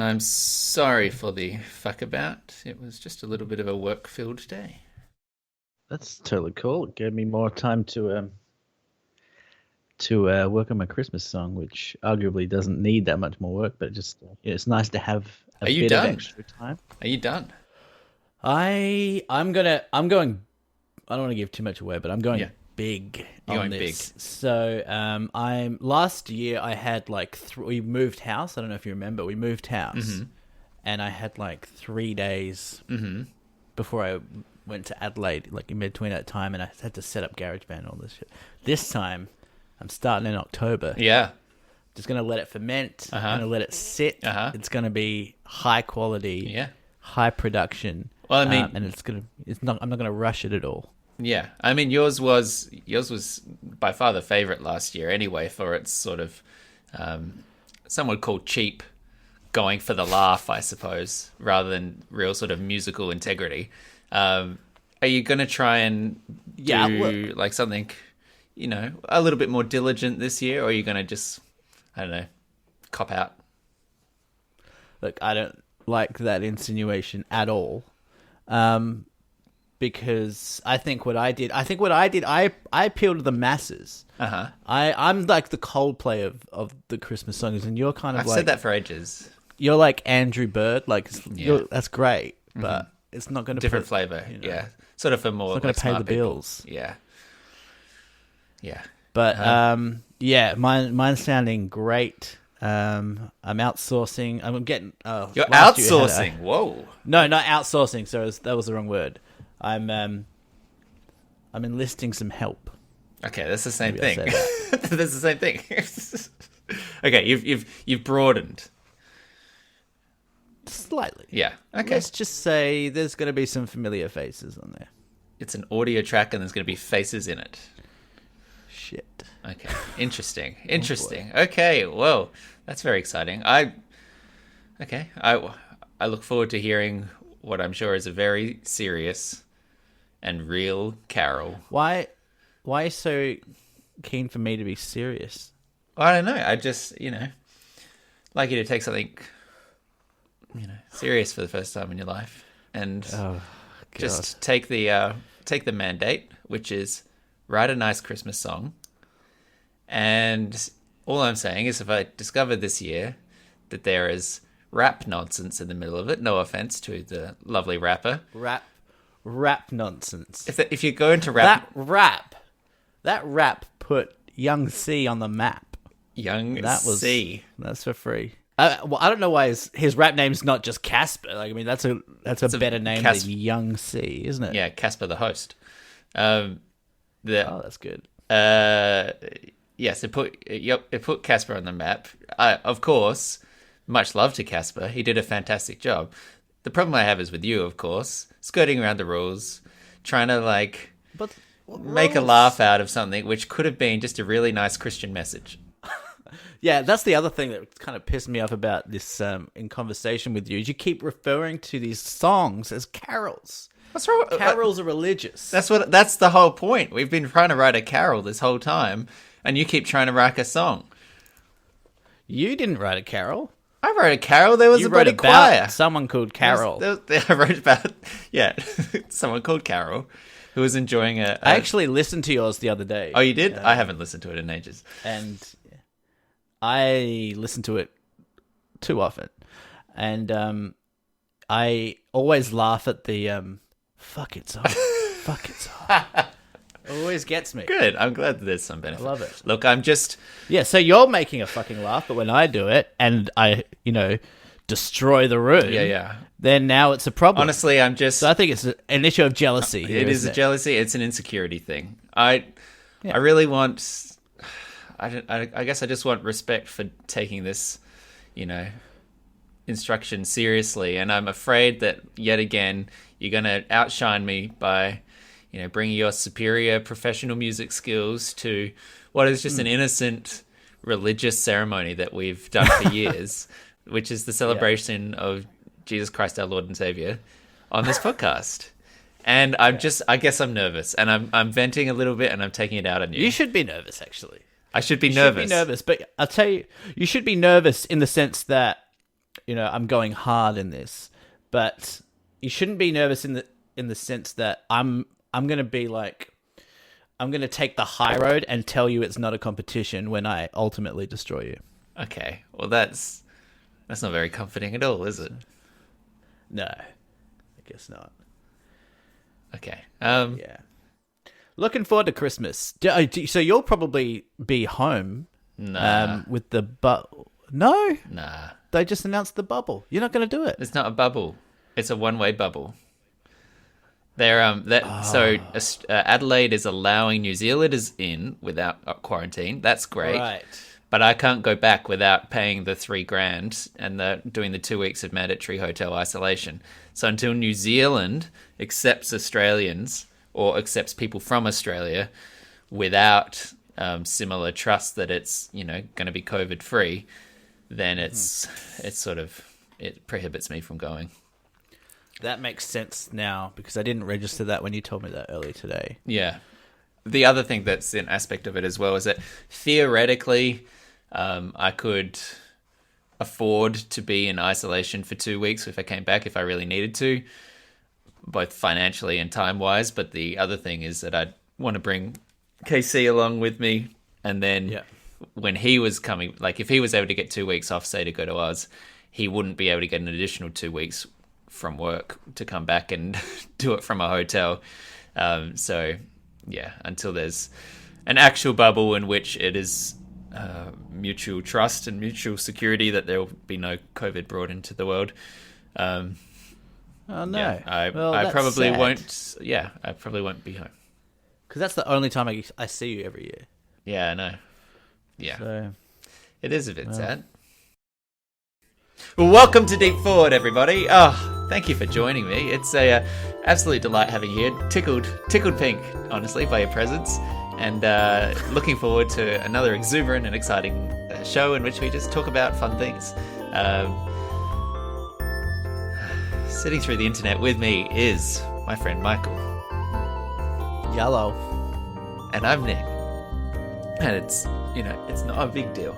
I'm sorry for the fuck about. It was just a little bit of a work-filled day. That's totally cool. It gave me more time to work on my Christmas song, which arguably doesn't need that much more work, but just it's nice to have a Are you bit of done? extra time. Are you done? I'm going. I don't want to give too much away, but I'm going Yeah. big You're on going this. big. So I'm last year I had like we moved house. I don't know if you remember. We moved house, and I had like 3 days before I went to Adelaide, like in between that time, and I had to set up GarageBand and all this shit. This time, I'm starting in October. Yeah. Just gonna let it ferment. Uh-huh. Gonna let it sit. Uh-huh. It's gonna be high quality. Yeah. High production. Well, I mean, and I'm not gonna rush it at all. yeah. I mean, yours was by far the favorite last year anyway, for its sort of some would call cheap, going for the laugh, I suppose, rather than real sort of musical integrity. Are you going to try and do like something, a little bit more diligent this year, or are you going to just, I don't know, cop out? Look, I don't like that insinuation at all. Because I appeal to the masses. Uh-huh. I'm like the Coldplay of the Christmas songs, and you're kind of I've like said that for ages. you're like Andrew Bird, like Yeah. that's great, but it's not going to Different flavor, yeah. Sort of for more. It's not going like to pay the smart people. bills. Yeah. Yeah. But yeah, mine's sounding great. I'm outsourcing. I'm getting. You're last year I had outsourcing. Whoa. No, not outsourcing. So that was the wrong word. I'm enlisting some help. Okay, that's the same Maybe thing. I'll say That's the same thing. Okay, you've broadened. Slightly. Yeah. Okay. Let's just say there's going to be some familiar faces on there. It's an audio track and there's going to be faces in it. Shit. Okay. Interesting. Interesting. Okay. Whoa. That's very exciting. I look forward to hearing what I'm sure is a very serious and real carol. Why are you so keen for me to be serious? I don't know. I just, like you to take something, serious for the first time in your life, and just take the mandate, which is write a nice Christmas song. And all I'm saying is, if I discovered this year that there is rap nonsense in the middle of it, no offense to the lovely rapper, Rap nonsense. if you go into rap, That rap put Young C on the map. C. That's for free. Well, I don't know why his rap name's not just Casper. Like, I mean, that's a better name than Young C, isn't it? Yeah, Casper the host. That's good. Yes, it put Casper on the map. Of course, much love to Casper. He did a fantastic job. The problem I have is with you, of course, skirting around the rules, trying to make a laugh out of something which could have been just a really nice Christian message. Yeah, that's the other thing that kind of pissed me off about this in conversation with you. Is you keep referring to these songs as carols. What's wrong? Carols are religious. That's the whole point. We've been trying to write a carol this whole time, and you keep trying to write a song. You didn't write a carol. I wrote a carol. There was You a wrote bloody about choir. someone called Carol. I wrote about someone called Carol who was enjoying a. I actually listened to yours the other day. Oh, you did? I haven't listened to it in ages. And I listen to it too often, and I always laugh at the "fuck it's on, fuck it's on." It always gets me. Good. I'm glad that there's some benefit. I love it. Look, I'm just. Yeah, so you're making a fucking laugh, but when I do it and I, destroy the room, Yeah. then now it's a problem. Honestly, I'm just. So I think it's an issue of jealousy. Here, It is a isn't jealousy. It's an insecurity thing. I really want. I guess I just want respect for taking this, instruction seriously, and I'm afraid that yet again you're going to outshine me by, bringing your superior professional music skills to what is just an innocent religious ceremony that we've done for years, which is the celebration of Jesus Christ, our Lord and Savior, on this podcast. And I guess I'm nervous, and I'm venting a little bit, and I'm taking it out on you. You should be nervous, actually. I should be nervous. You should be nervous, but I'll tell you, you should be nervous in the sense that I'm going hard in this, but you shouldn't be nervous in the sense that I'm going to be like, I'm going to take the high road and tell you it's not a competition when I ultimately destroy you. Okay, well that's not very comforting at all, is it? No, I guess not. Okay. Yeah. Looking forward to Christmas. So you'll probably be home. Nah. With the No. Nah. They just announced the bubble. You're not going to do it. It's not a bubble. It's a one-way bubble. So Adelaide is allowing New Zealanders in without quarantine. That's great. Right. But I can't go back without paying the $3,000 and doing the 2 weeks of mandatory hotel isolation. So until New Zealand accepts Australians or accepts people from Australia without similar trust that it's going to be COVID free, then it prohibits me from going. That makes sense now because I didn't register that when you told me that earlier today. Yeah. The other thing that's an aspect of it as well is that theoretically, I could afford to be in isolation for 2 weeks if I came back, if I really needed to, both financially and time-wise. But the other thing is that I'd want to bring KC along with me. And then when he was coming, like if he was able to get 2 weeks off, say, to go to Oz, he wouldn't be able to get an additional 2 weeks from work to come back and do it from a hotel. So, yeah, until there's an actual bubble in which it is mutual trust and mutual security that there will be no COVID brought into the world. Oh, no. Yeah, I probably won't. Yeah, I probably won't be home. Because that's the only time I see you every year. Yeah, I know. Yeah. So, it is a bit sad. Well, welcome to Deep Forward, everybody. Oh, thank you for joining me. It's a absolute delight having you here. Tickled pink, honestly, by your presence. And looking forward to another exuberant and exciting show in which we just talk about fun things. Sitting through the internet with me is my friend Michael. Yellow. And I'm Nick. And it's not a big deal.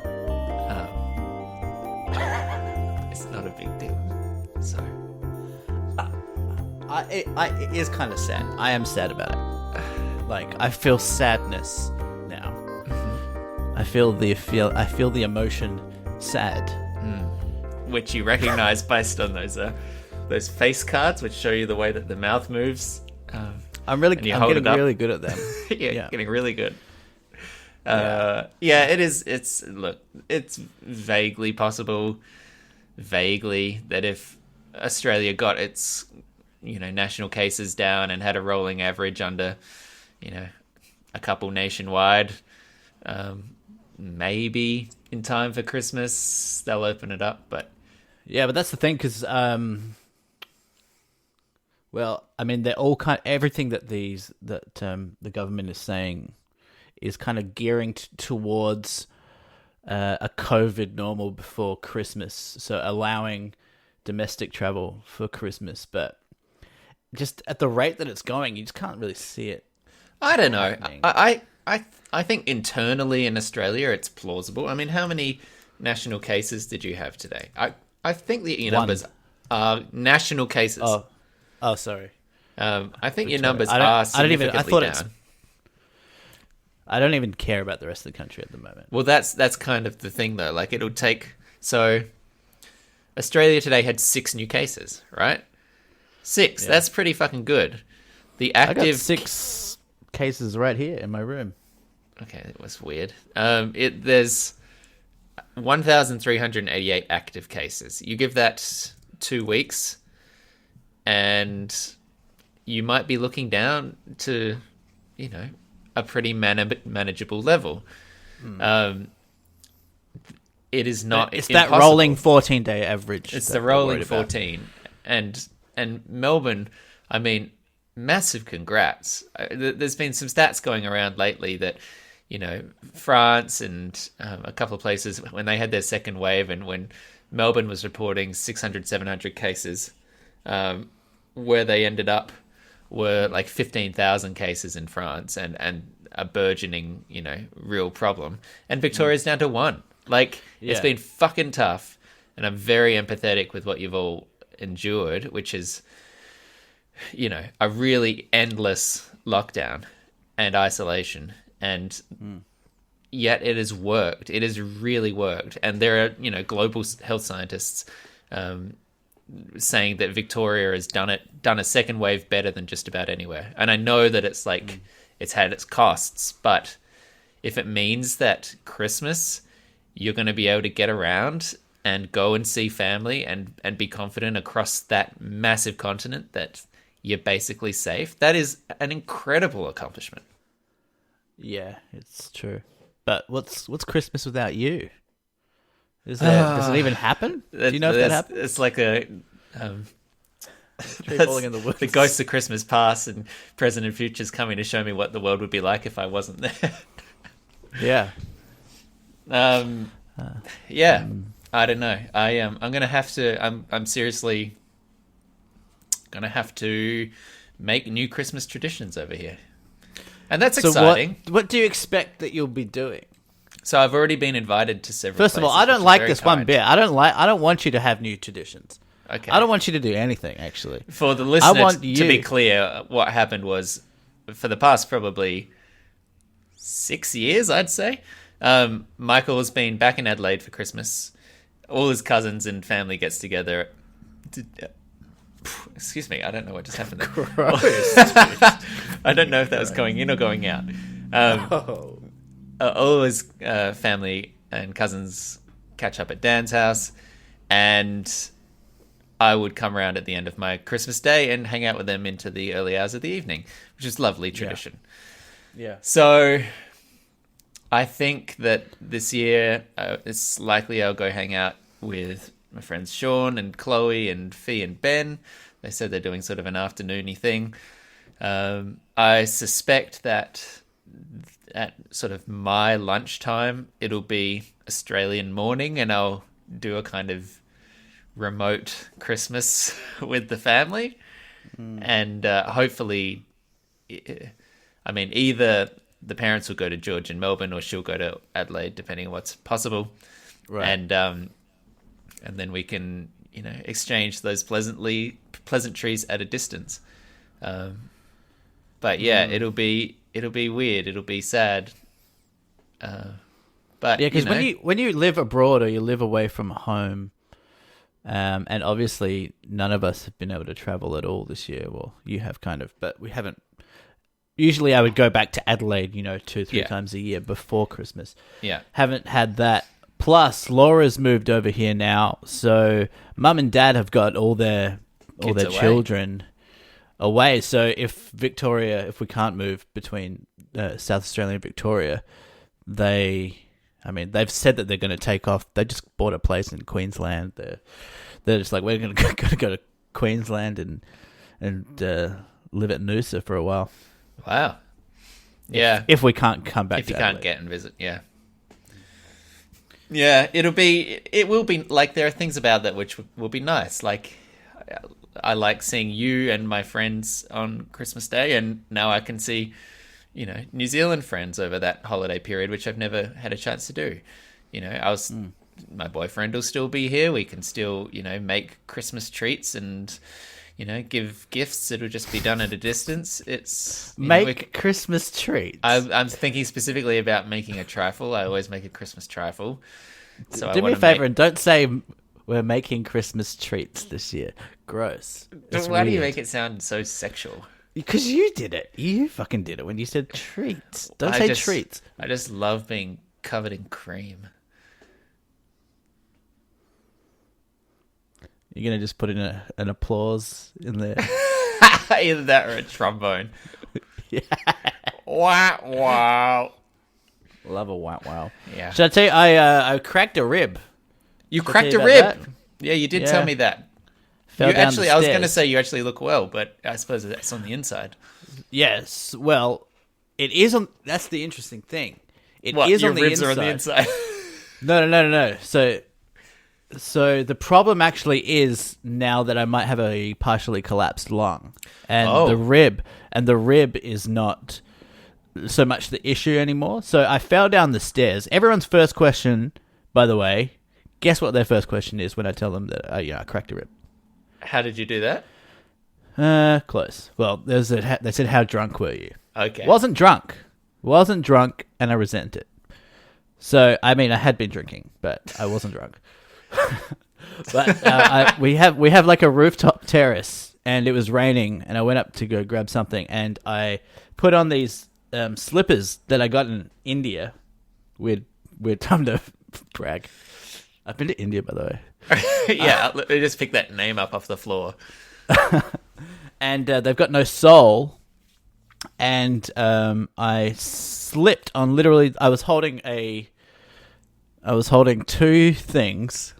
It's not a big deal. So, it is kind of sad. I am sad about it. Like, I feel sadness now. Mm-hmm. I feel the emotion sad. Which you recognize based on those face cards, which show you the way that the mouth moves. I'm getting really good at them. Yeah, getting really good. It is. It's vaguely possible, that if Australia got its, national cases down and had a rolling average under, a couple nationwide, maybe in time for Christmas they'll open it up. But yeah, but that's the thing because, they're all everything that the government is saying is kind of gearing towards a COVID normal before Christmas, so allowing domestic travel for Christmas. But just at the rate that it's going, you just can't really see it. I don't know. I think internally in Australia it's plausible. I mean, how many national cases did you have today? I think that your numbers are national cases. Oh, sorry. I think your numbers are significantly down. I don't even care about the rest of the country at the moment. Well, that's kind of the thing, though. Like, it'll take... So, Australia today had 6 new cases, right? 6. Yeah. That's pretty fucking good. The active... I got 6 cases right here in my room. Okay, that was weird. There's 1,388 active cases. You give that 2 weeks, and you might be looking down to, a pretty manageable level. It is not. It's that rolling 14-day average. It's the rolling 14, and Melbourne. I mean, massive congrats. There's been some stats going around lately that, France and a couple of places when they had their second wave, and when Melbourne was reporting 600, 700 cases, where they ended up were like 15,000 cases in France and a burgeoning, real problem. And Victoria's down to 1. Like, It's been fucking tough. and I'm very empathetic with what you've all endured, which is, a really endless lockdown and isolation. And yet it has worked. It has really worked. And there are, global health scientists saying that Victoria has done a second wave better than just about anywhere. And I know that it's like it's had its costs, but if it means that Christmas you're going to be able to get around and go and see family and be confident across that massive continent that you're basically safe, that is an incredible accomplishment. Yeah, it's true. But what's Christmas without you? Does it even happen? Do you know if that happens? It's like a tree falling in the woods. The ghosts of Christmas past and present and future's coming to show me what the world would be like if I wasn't there. Yeah. Yeah. I don't know. I'm gonna have to. I'm seriously gonna have to make new Christmas traditions over here, and that's exciting. What do you expect that you'll be doing? So I've already been invited to several. First of all, places, I don't like this one bit. I don't want you to have new traditions. Okay. I don't want you to do anything. Actually, for the listeners, to be clear, what happened was for the past probably 6 years, I'd say, Michael has been back in Adelaide for Christmas. All his cousins and family gets together. Excuse me, I don't know what just happened there. Gross. I don't know if that was going in or going out. All his family and cousins catch up at Dan's house, and I would come around at the end of my Christmas day and hang out with them into the early hours of the evening, which is lovely tradition. Yeah. So I think that this year it's likely I'll go hang out with my friends Sean and Chloe and Fee and Ben. They said they're doing sort of an afternoony thing. I suspect that at sort of my lunchtime, it'll be Australian morning, and I'll do a kind of remote Christmas with the family. And hopefully, I mean, either the parents will go to George in Melbourne or she'll go to Adelaide, depending on what's possible. Right. And then we can, exchange those pleasantries at a distance. But yeah, it'll be weird. It'll be sad. But yeah, because when you live abroad or you live away from home, and obviously none of us have been able to travel at all this year. Well, you have kind of, but we haven't. Usually I would go back to Adelaide, 2-3 times a year before Christmas. Yeah. Haven't had that. Plus, Laura's moved over here now, so Mum and Dad have got all their children away. So if we can't move between South Australia and Victoria, they've said that they're going to take off. They just bought a place in Queensland. They're just like, we're going to go to Queensland and live at Noosa for a while. Wow. Yeah. If we can't come back if to you Adelaide. Can't get and visit, yeah. Yeah, it will be, like, there are things about that which will be nice. Like, I like seeing you and my friends on Christmas Day, and now I can see, New Zealand friends over that holiday period, which I've never had a chance to do. My boyfriend will still be here. We can still, make Christmas treats and, give gifts. It'll just be done at a distance. It's Christmas treats. I'm thinking specifically about making a trifle. I always make a Christmas trifle. So do me a favor and don't say we're making Christmas treats this year. Gross. Why do you make it sound so sexual? Because you did it. You fucking did it when you said treats. Don't say treats. I just love being covered in cream. You're going to just put in an applause in there? Either that or a trombone. Yeah. Wow, wow. Love a wow. Yeah. Should I tell you, I cracked a rib. You cracked a rib? Yeah, you did tell me that. I was going to say you actually look well, but I suppose that's on the inside. Yes. Well, it is on... That's the interesting thing. Your ribs are on the inside? No. So the problem actually is now that I might have a partially collapsed lung, and the rib is not so much the issue anymore. So I fell down the stairs. Everyone's first question, by the way, Guess what their first question is when I tell them that I cracked a rib. How did you do that? Close. Well, they said, how drunk were you? Okay. Wasn't drunk, and I resent it. So, I mean, I had been drinking, but I wasn't drunk. But we have like a rooftop terrace, and it was raining, and I went up to go grab something, and I put on these slippers that I got in India. Weird time to brag. I've been to India, by the way. Yeah, let me just pick that name up off the floor. And they've got no sole. And I slipped on literally. I was holding two things.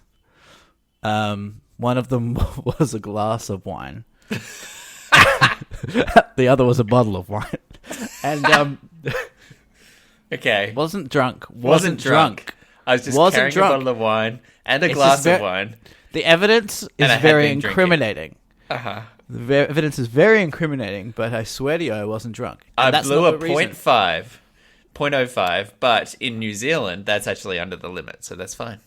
One of them was a glass of wine. The other was a bottle of wine. And Okay. wasn't drunk. I was just Wasn't carrying drunk. a bottle of wine and a glass of wine. The evidence And I is had very been drinking. incriminating. Uh-huh. The evidence is very incriminating, but I swear to you, I wasn't drunk. I And that's blew not a the reason. 0.05, but in New Zealand, that's actually under the limit, so that's fine.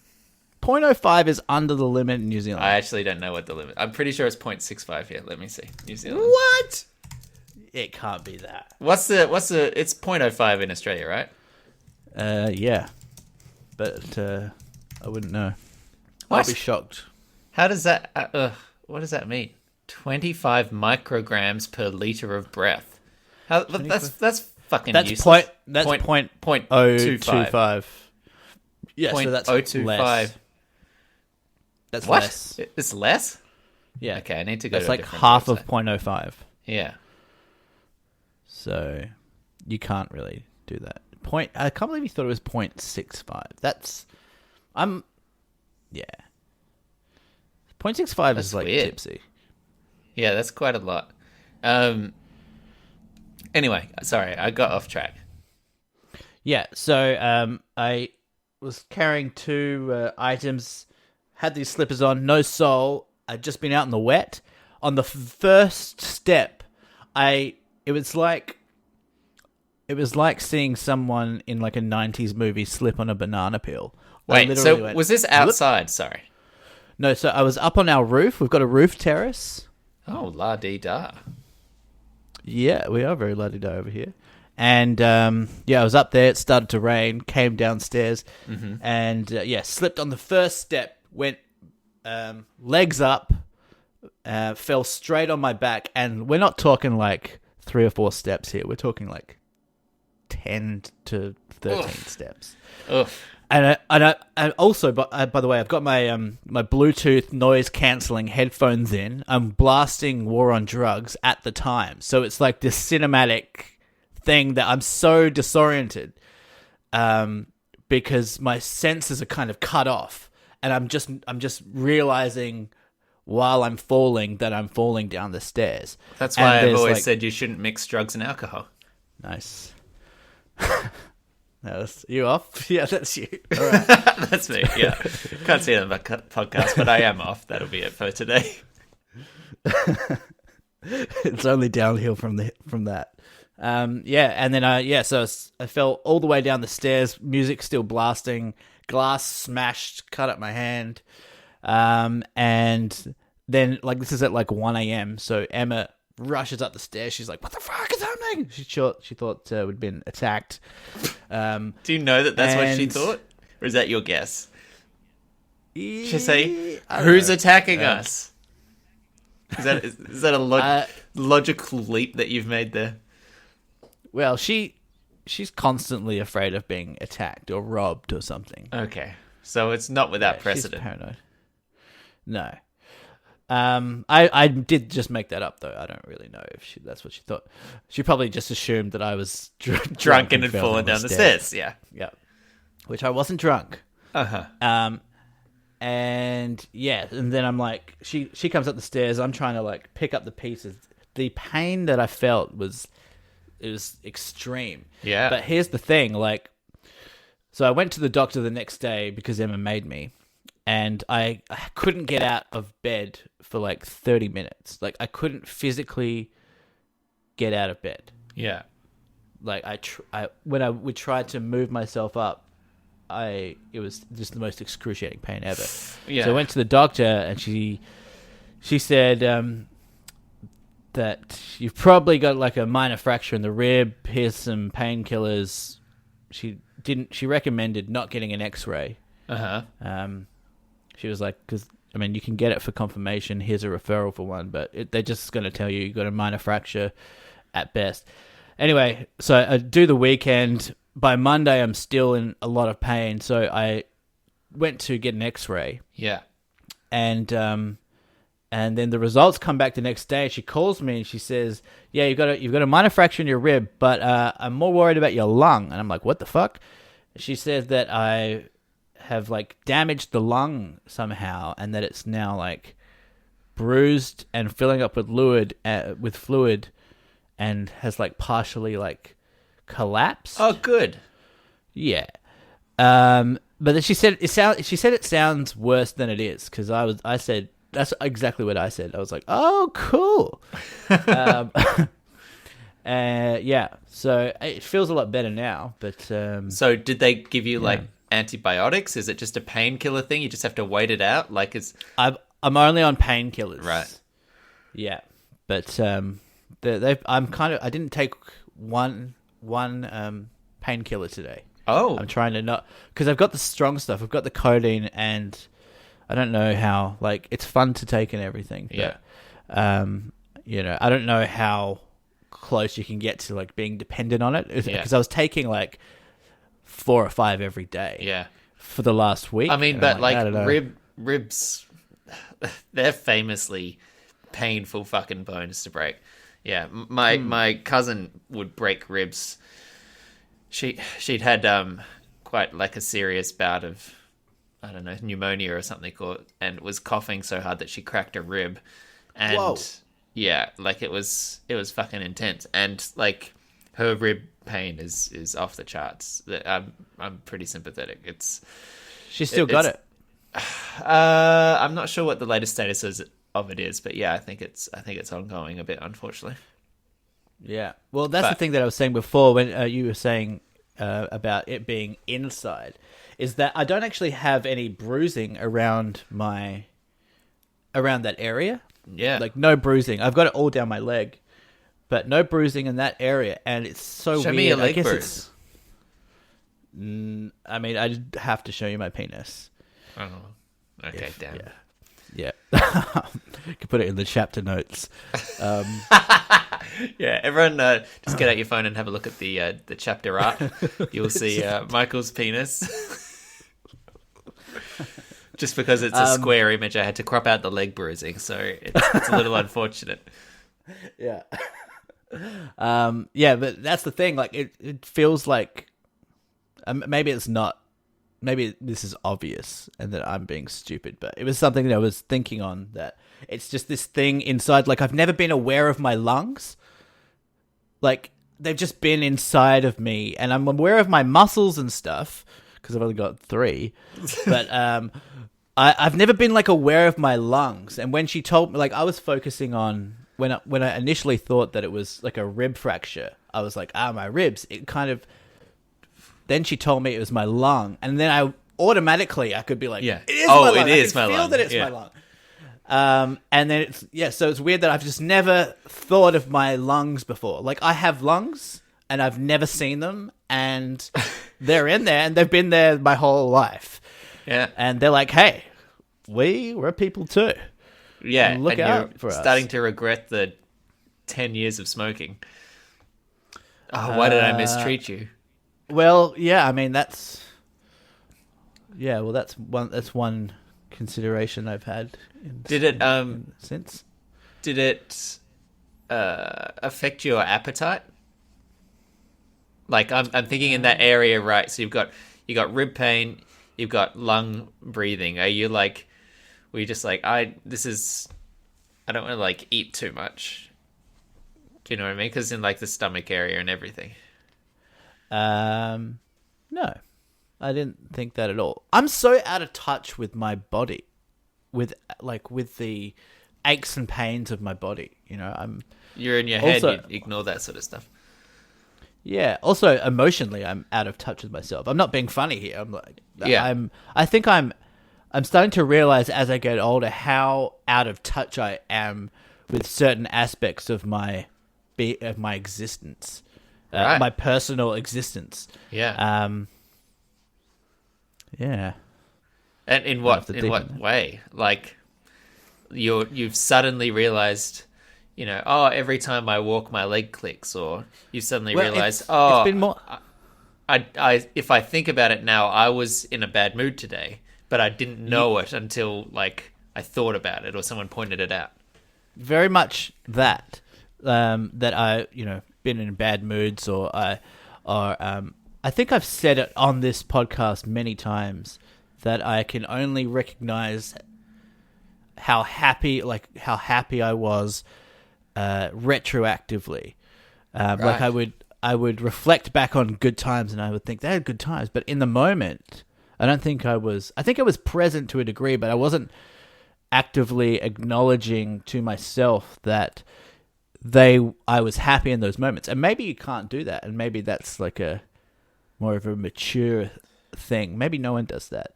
0.05 is under the limit in New Zealand. I actually don't know what the limit. I'm pretty sure it's 0.65 here. Let me see. New Zealand. What? It can't be that. What's the? It's 0.05 in Australia, right? Yeah. But I wouldn't know. What? I'll be shocked. How does that? What does that mean? 25 micrograms per liter of breath. That's fucking That's useless. point point oh 0.025. 0.25. Yeah, so that's 0.025. less. That's What? less. It's less? Yeah. Okay, I need to go That's to a like different half website. of 0.05. Yeah. So you can't really do that. I can't believe you thought it was 0.65. Yeah. 0.65 That's is like weird. tipsy. Yeah, that's quite a lot. Anyway, sorry, I got off track. Yeah, so I was carrying two items, had these slippers on, no sole. I'd just been out in the wet. On the first step, it was like seeing someone in like a 90s movie slip on a banana peel. Wait, so was this outside? Sorry. No, so I was up on our roof. We've got a roof terrace. Oh, la-dee-da. Yeah, we are very la-di-da over here. And, I was up there. It started to rain, came downstairs, and, slipped on the first step, went legs up, fell straight on my back. And we're not talking like 3 or 4 steps here. We're talking like 10 to 13 steps. Ugh. And also, by the way, I've got my my Bluetooth noise cancelling headphones in. I'm blasting War on Drugs at the time, so it's like this cinematic thing that I'm so disoriented, because my senses are kind of cut off, and I'm just realizing while I'm falling that I'm falling down the stairs. That's why I've always said you shouldn't mix drugs and alcohol. Nice. That's you off? Yeah, that's you. All right. That's me, yeah. Can't see it on the podcast, but I am off. That'll be it for today. It's only downhill from that. And then so I fell all the way down the stairs, music still blasting, glass smashed, cut up my hand. And then this is at 1 a.m. So Emma rushes up the stairs. She's like, "What the fuck is happening?" She thought we'd been attacked. Do you know that's what she thought? Or is that your guess? She say, "Who's attacking us?" Is that a logical leap that you've made there? Well, she's constantly afraid of being attacked or robbed or something. Okay, so it's not without precedent. She's paranoid. No. I did just make that up, though. I don't really know if that's what she thought. She probably just assumed that I was drunk and had fallen down the stairs. Yeah. Yeah. Which I wasn't drunk. Uh-huh. And then I'm like, she comes up the stairs. I'm trying to pick up the pieces. The pain that I felt was extreme. Yeah. But here's the thing, so I went to the doctor the next day because Emma made me. And I couldn't get out of bed for 30 minutes. I couldn't physically get out of bed. Yeah. When I would try to move myself up, it was just the most excruciating pain ever. Yeah. So I went to the doctor, and she said that you've probably got like a minor fracture in the rib. Here's some painkillers. She recommended not getting an X-ray. She was like, because I mean, you can get it for confirmation. Here's a referral for one, but they're just going to tell you got a minor fracture at best. Anyway, so I do the weekend. By Monday, I'm still in a lot of pain, so I went to get an X-ray. Yeah. And then the results come back the next day. She calls me and she says, "Yeah, you've got a minor fracture in your rib, but I'm more worried about your lung." And I'm like, "What the fuck?" She says that I have like damaged the lung somehow, and that it's now like bruised and filling up with fluid, and has like partially like collapsed. Oh, good. Yeah. But then she said it sounds worse than it is, because I said that's exactly what I said. I was like, "Oh, cool." Yeah. So it feels a lot better now. But so did they give you like antibiotics? Is it just a painkiller thing? You just have to wait it out. Like I'm only on painkillers. Right. Yeah. But I didn't take one painkiller today. Oh. I'm trying to not, because I've got the strong stuff. I've got the codeine, and I don't know how, like, it's fun to take and everything. But, I don't know how close you can get to like being dependent on it, because I was taking like 4 or 5 every day. Yeah. For the last week. I mean, but like ribs, they're famously painful fucking bones to break. Yeah, my cousin would break ribs. She'd had quite like a serious bout of, I don't know, pneumonia or something, and was coughing so hard that she cracked a rib. And whoa. Yeah, like it was fucking intense. And like her rib pain is off the charts. I'm pretty sympathetic. She's still got it. I'm not sure what the latest status of it is, but yeah, I think it's ongoing a bit, unfortunately. Yeah. Well, that's the thing that I was saying before when you were saying about it being inside, is that I don't actually have any bruising around that area. Yeah. Like no bruising. I've got it all down my leg, but no bruising in that area, and it's so weird. Show me your leg bruise. I mean, I'd have to show you my penis. Oh. Okay, damn. Yeah. You can put it in the chapter notes. Yeah, everyone just get out your phone and have a look at the chapter art. You'll see Michael's penis. Just because it's a square image, I had to crop out the leg bruising, so it's a little unfortunate. Yeah. Yeah, but that's the thing. Like, it feels like maybe it's not. Maybe this is obvious and that I'm being stupid, but it was something that I was thinking on, that it's just this thing inside. Like, I've never been aware of my lungs. Like, they've just been inside of me, and I'm aware of my muscles and stuff because I've only got 3. But I've never been like aware of my lungs. And when she told me, like, I was focusing on when I initially thought that it was like a rib fracture, I was like, my ribs. It kind of. Then she told me it was my lung, and then I could be like, yeah, it is my lung. It is my lung. I feel that it's my lung. And then so it's weird that I've just never thought of my lungs before. Like, I have lungs, and I've never seen them, and they're in there, and they've been there my whole life. Yeah, and they're like, hey, we're people too. Yeah, look and out you're for us. Starting to regret the 10 years of smoking. Oh, why did I mistreat you? Well, yeah, I mean that's one consideration I've had. Since? Did it affect your appetite? Like, I'm thinking in that area, right? So you got rib pain, you've got lung breathing. Were you just like, I don't want to like eat too much? Do you know what I mean? Because in like the stomach area and everything. No, I didn't think that at all. I'm so out of touch with my body, with the aches and pains of my body. You know, You're in your head. You ignore that sort of stuff. Yeah. Also, emotionally, I'm out of touch with myself. I'm not being funny here. I'm like, Yeah. I think I'm starting to realize as I get older how out of touch I am with certain aspects of my existence, Right. my personal existence. Yeah. Yeah. And in I'll have what to in deepen what that. way? Like you've suddenly realized, oh, every time I walk, my leg clicks, or you suddenly Well, realize, it's been more. I if I think about it now, I was in a bad mood today, but I didn't know it until like I thought about it or someone pointed it out. Very much that that I been in bad moods I think I've said it on this podcast many times that I can only recognize how happy I was retroactively. Like Right. I would reflect back on good times and I would think they had good times, but in the moment I don't think I was. I think I was present to a degree, but I wasn't actively acknowledging to myself that I was happy in those moments. And maybe you can't do that, and maybe that's like a more of a mature thing. Maybe no one does that.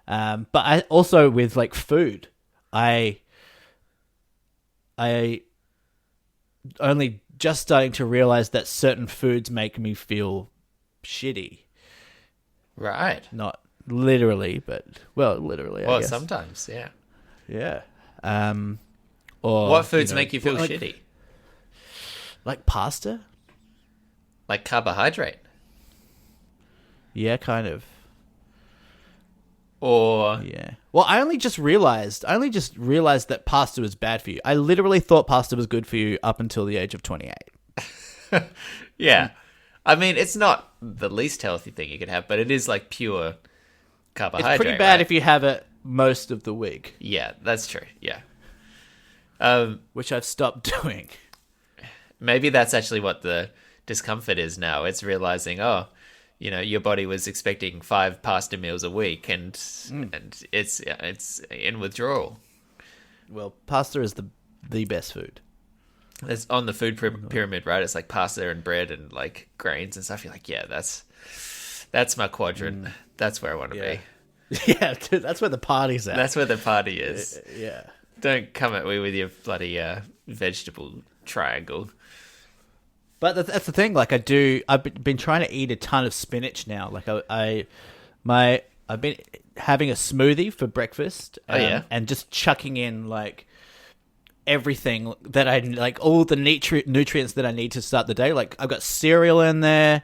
But I also with like food, I only just starting to realize that certain foods make me feel shitty. Right. Not literally, but literally, I Well, guess. sometimes, yeah. Yeah. Or What foods make you feel like, shitty? like pasta? Like carbohydrate, Yeah, kind of. or Yeah. Well, I only just realized that pasta was bad for you. I literally thought pasta was good for you up until the age of 28. yeah. I mean, it's not the least healthy thing you could have, but it is like pure carbohydrate. It's pretty bad right? if you have it most of the week, Yeah, that's true. Yeah. which I've stopped doing. Maybe that's actually what the discomfort is now. It's realizing, oh, your body was expecting 5 pasta meals a week, and it's in withdrawal. Well, pasta is the best food. It's on the food pyramid, right? It's like pasta and bread and like grains and stuff. You're like, yeah, that's my quadrant. That's where I want to Yeah. be. Yeah, dude, that's where the party's at. That's where the party is. Yeah. Don't come at me with your bloody vegetable triangle. But that's the thing. Like I've been trying to eat a ton of spinach now. Like I've been having a smoothie for breakfast. Oh, yeah? And just chucking in like everything that I like, all the nutrients that I need to start the day. Like I've got cereal in there,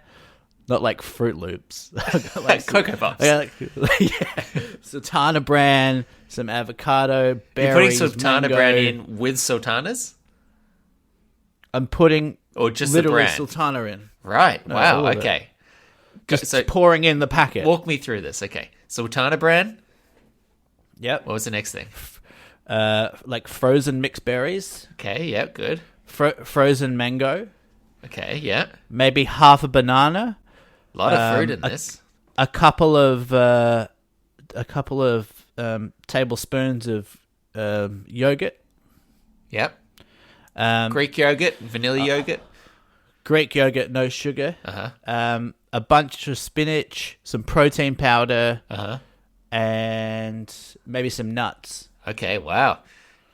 not like Fruit Loops. I've got, like Cocoa Puffs. I got, Sultana bran, some avocado, You're berries, putting sultana mango. bran in with sultanas? I'm putting Or just the literally bran? sultana in. Right. all Wow. of it. Okay. Just So pouring in the packet. walk me through this. Okay. Sultana bran. Yep. What was the next thing? Like frozen mixed berries, Okay. Yeah. Good. frozen mango, Okay. Yeah. maybe half a banana, A lot of fruit in a- this. a couple of tablespoons of yogurt, Yep. um, Greek yogurt, vanilla yogurt. Greek yogurt, no sugar, Uh huh. a bunch of spinach, some protein powder, Uh huh. and maybe some nuts. Okay. Wow.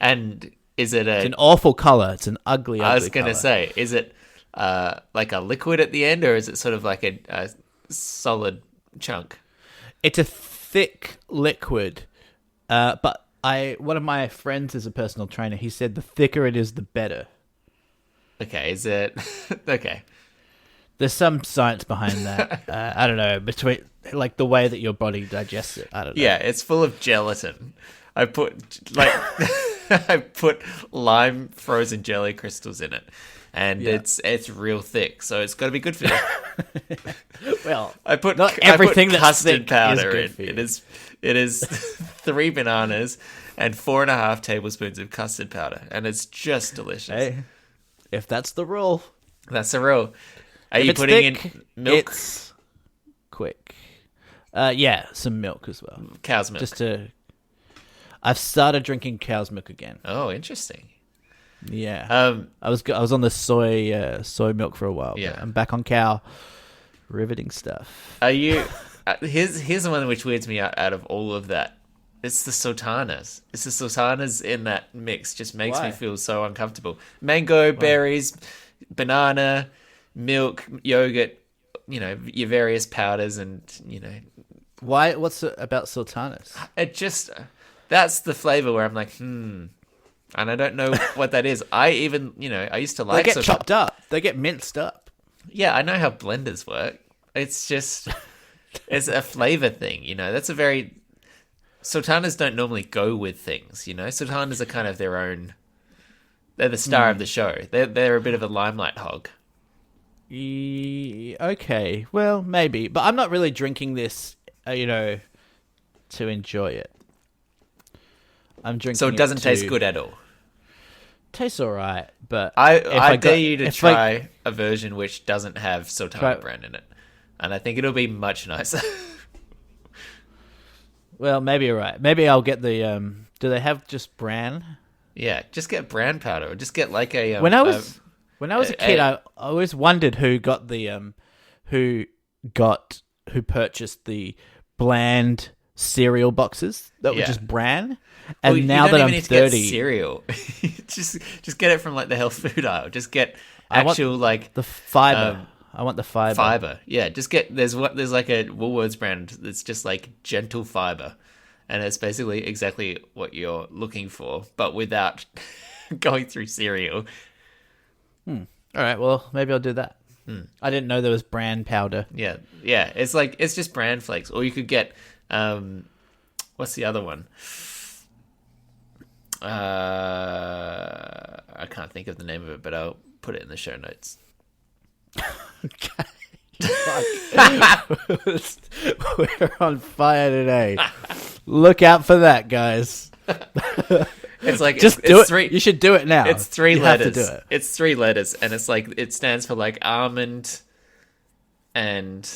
And is it It's a? an awful color. It's an ugly. I was gonna gonna say, is it like a liquid at the end, or is it sort of like a solid chunk? It's a thick liquid, but one of my friends is a personal trainer. He said the thicker it is, the better. Okay. Is it? Okay. There's some science behind that. I don't know, between like the way that your body digests it. I don't know. Yeah, it's full of gelatin. I put like I put lime frozen jelly crystals in it, and Yeah. it's real thick, so it's got to be good for you. Well, I put not everything I put that's custard thick powder is good in. for you. It is 3 bananas and 4.5 tablespoons of custard powder, and it's just delicious. hey, if that's the rule, That's the rule. Are if you it's putting thick, in milk? It's quick. Yeah, some milk as well. Cow's milk. I've started drinking cow's milk again. Oh, interesting. Yeah. I was on the soy milk for a while. Yeah. But I'm back on cow. Riveting stuff. Are you? Here's the one which weirds me out of all of that. It's the sultanas. It's the sultanas in that mix. Just makes me feel so uncomfortable. Mango, berries, banana, milk, yogurt. Your various powders and Why? What's it about sultanas? It just that's the flavor where I'm like, and I don't know what that is. I even I used to like. They get chopped up. They get minced up. Yeah, I know how blenders work. It's just it's a flavor thing. That's a very sultanas don't normally go with things. Sultanas are kind of their own. They're the star of the show. They're a bit of a limelight hog. Okay, well, maybe, but I'm not really drinking this, to enjoy it. I'm drinking. So it doesn't taste good at all. Tastes alright, but I dare you to try a version which doesn't have Sultana brand in it, and I think it'll be much nicer. Well, maybe you're right. Maybe I'll get the. Do they have just bran? Yeah, just get bran powder, or just get like a. When I was a kid, I always wondered who purchased the bland cereal boxes that were just bran. And now that I'm 30, cereal, just get it from like the health food aisle. Just get actual like the fiber. I want the fiber. Fiber, yeah. Just get there's like a Woolworths brand that's just like gentle fiber, and it's basically exactly what you're looking for, but without going through cereal. All right, well, maybe I'll do that. I didn't know there was bran powder. Yeah. It's just bran flakes. Or you could get, what's the other one? I can't think of the name of it, but I'll put it in the show notes. Okay. We're on fire today. Look out for that, guys. It's like just do it. You should do it now. It's three letters. Have to do it. It's 3 letters, and it's like it stands for like almond, and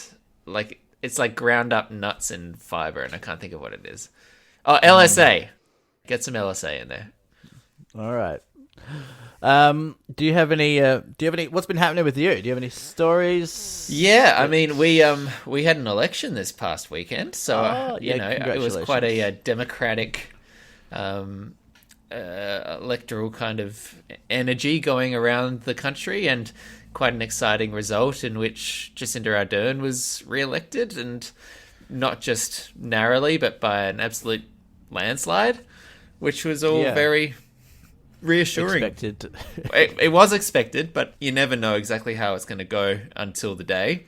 like it's like ground up nuts and fiber, and I can't think of what it is. Oh, LSA. Get some LSA in there. All right. Do you have any? What's been happening with you? Do you have any stories? Yeah, I mean, we had an election this past weekend, so it was quite a democratic. Electoral kind of energy going around the country, and quite an exciting result in which Jacinda Ardern was re-elected, and not just narrowly but by an absolute landslide, which was all very reassuring. Expected. It was expected, but you never know exactly how it's going to go until the day,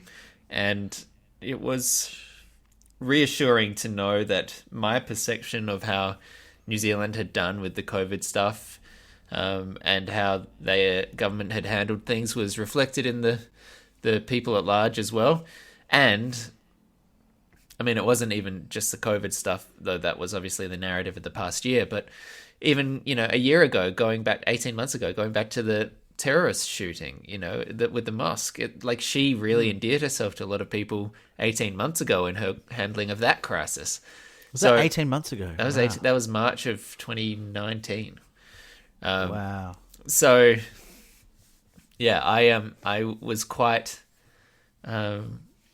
and it was reassuring to know that my perception of how New Zealand had done with the COVID stuff, and how their government had handled things was reflected in the people at large as well. And I mean, it wasn't even just the COVID stuff, though that was obviously the narrative of the past year, but even, a year ago, 18 months ago, going back to the terrorist shooting, with the mosque, she really endeared herself to a lot of people 18 months ago in her handling of that crisis. Was that 18 months ago? That was that was March of 2019. Wow. So, yeah, I was quite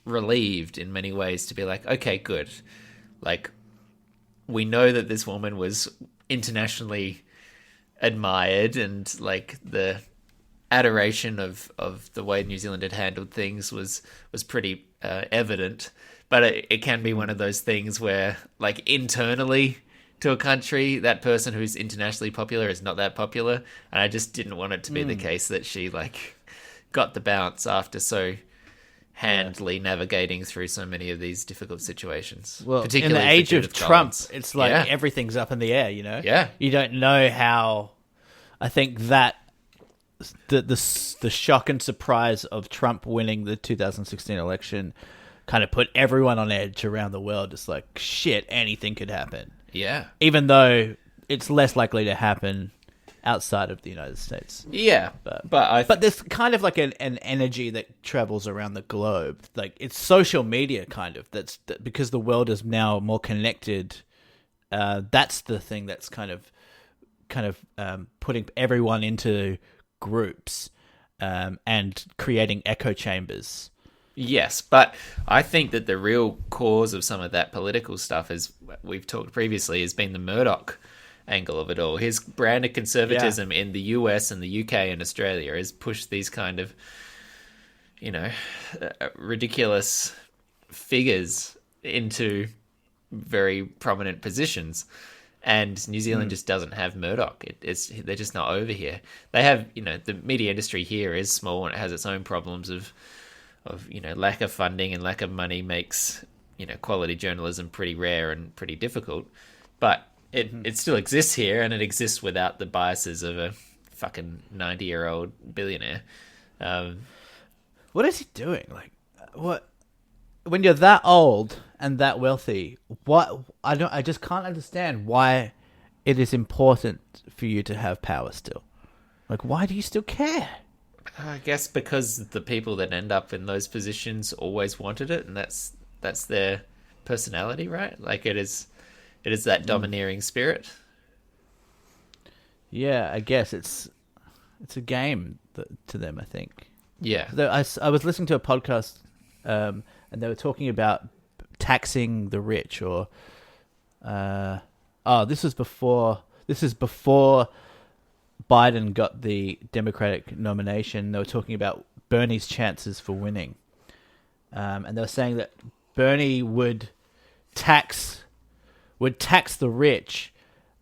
relieved in many ways to be like, okay, good. Like, we know that this woman was internationally admired, and like the adoration of the way New Zealand had handled things was pretty evident. But it can be one of those things where, like, internally to a country, that person who's internationally popular is not that popular. And I just didn't want it to be the case that she, like, got the bounce after so handily navigating through so many of these difficult situations. Well, particularly in the age of Trump, Collins. it's like everything's up in the air, Yeah. You don't know how... I think that the shock and surprise of Trump winning the 2016 election kind of put everyone on edge around the world. It's like, shit, anything could happen. Yeah. Even though it's less likely to happen outside of the United States. Yeah. But there's kind of like an energy that travels around the globe. Like, it's social media kind of. Because the world is now more connected. That's the thing that's kind of kind of putting everyone into groups and creating echo chambers. Yes, but I think that the real cause of some of that political stuff, as we've talked previously, has been the Murdoch angle of it all. His brand of conservatism in the US and the UK and Australia has pushed these kind of, ridiculous figures into very prominent positions. And New Zealand just doesn't have Murdoch. They're just not over here. They have, the media industry here is small and it has its own problems of lack of funding and lack of money makes, quality journalism pretty rare and pretty difficult. But it still exists here, and it exists without the biases of a fucking 90-year-old billionaire. What is he doing? Like, what? When you're that old and that wealthy, what? I just can't understand why it is important for you to have power still. Like, why do you still care? I guess because the people that end up in those positions always wanted it, and that's their personality, right? Like it is that domineering spirit. Yeah, I guess it's a game to them, I think. Yeah. I was listening to a podcast, and they were talking about taxing the rich, or this is before Biden got the Democratic nomination. They were talking about Bernie's chances for winning, and they were saying that Bernie would tax the rich,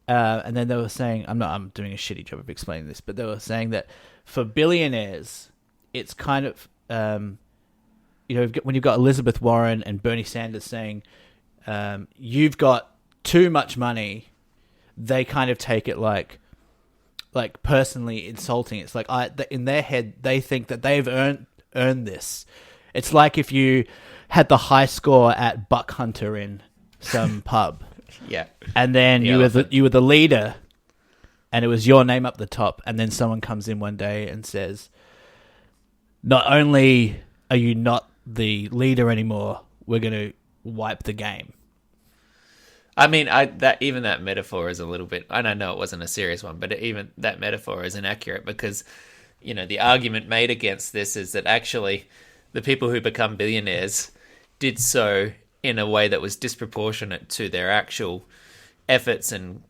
and then they were saying, I'm doing a shitty job of explaining this, but they were saying that for billionaires, it's kind of when you've got Elizabeth Warren and Bernie Sanders saying you've got too much money, they kind of take it like personally insulting. It's like in their head they think that they've earned this. It's like if you had the high score at Buck Hunter in some pub, yeah, and then you were the leader, and it was your name up the top, and then someone comes in one day and says, "Not only are you not the leader anymore, we're going to wipe the game." I mean, that metaphor is a little bit, and I know it wasn't a serious one, but even that metaphor is inaccurate because, the argument made against this is that actually the people who become billionaires did so in a way that was disproportionate to their actual efforts and,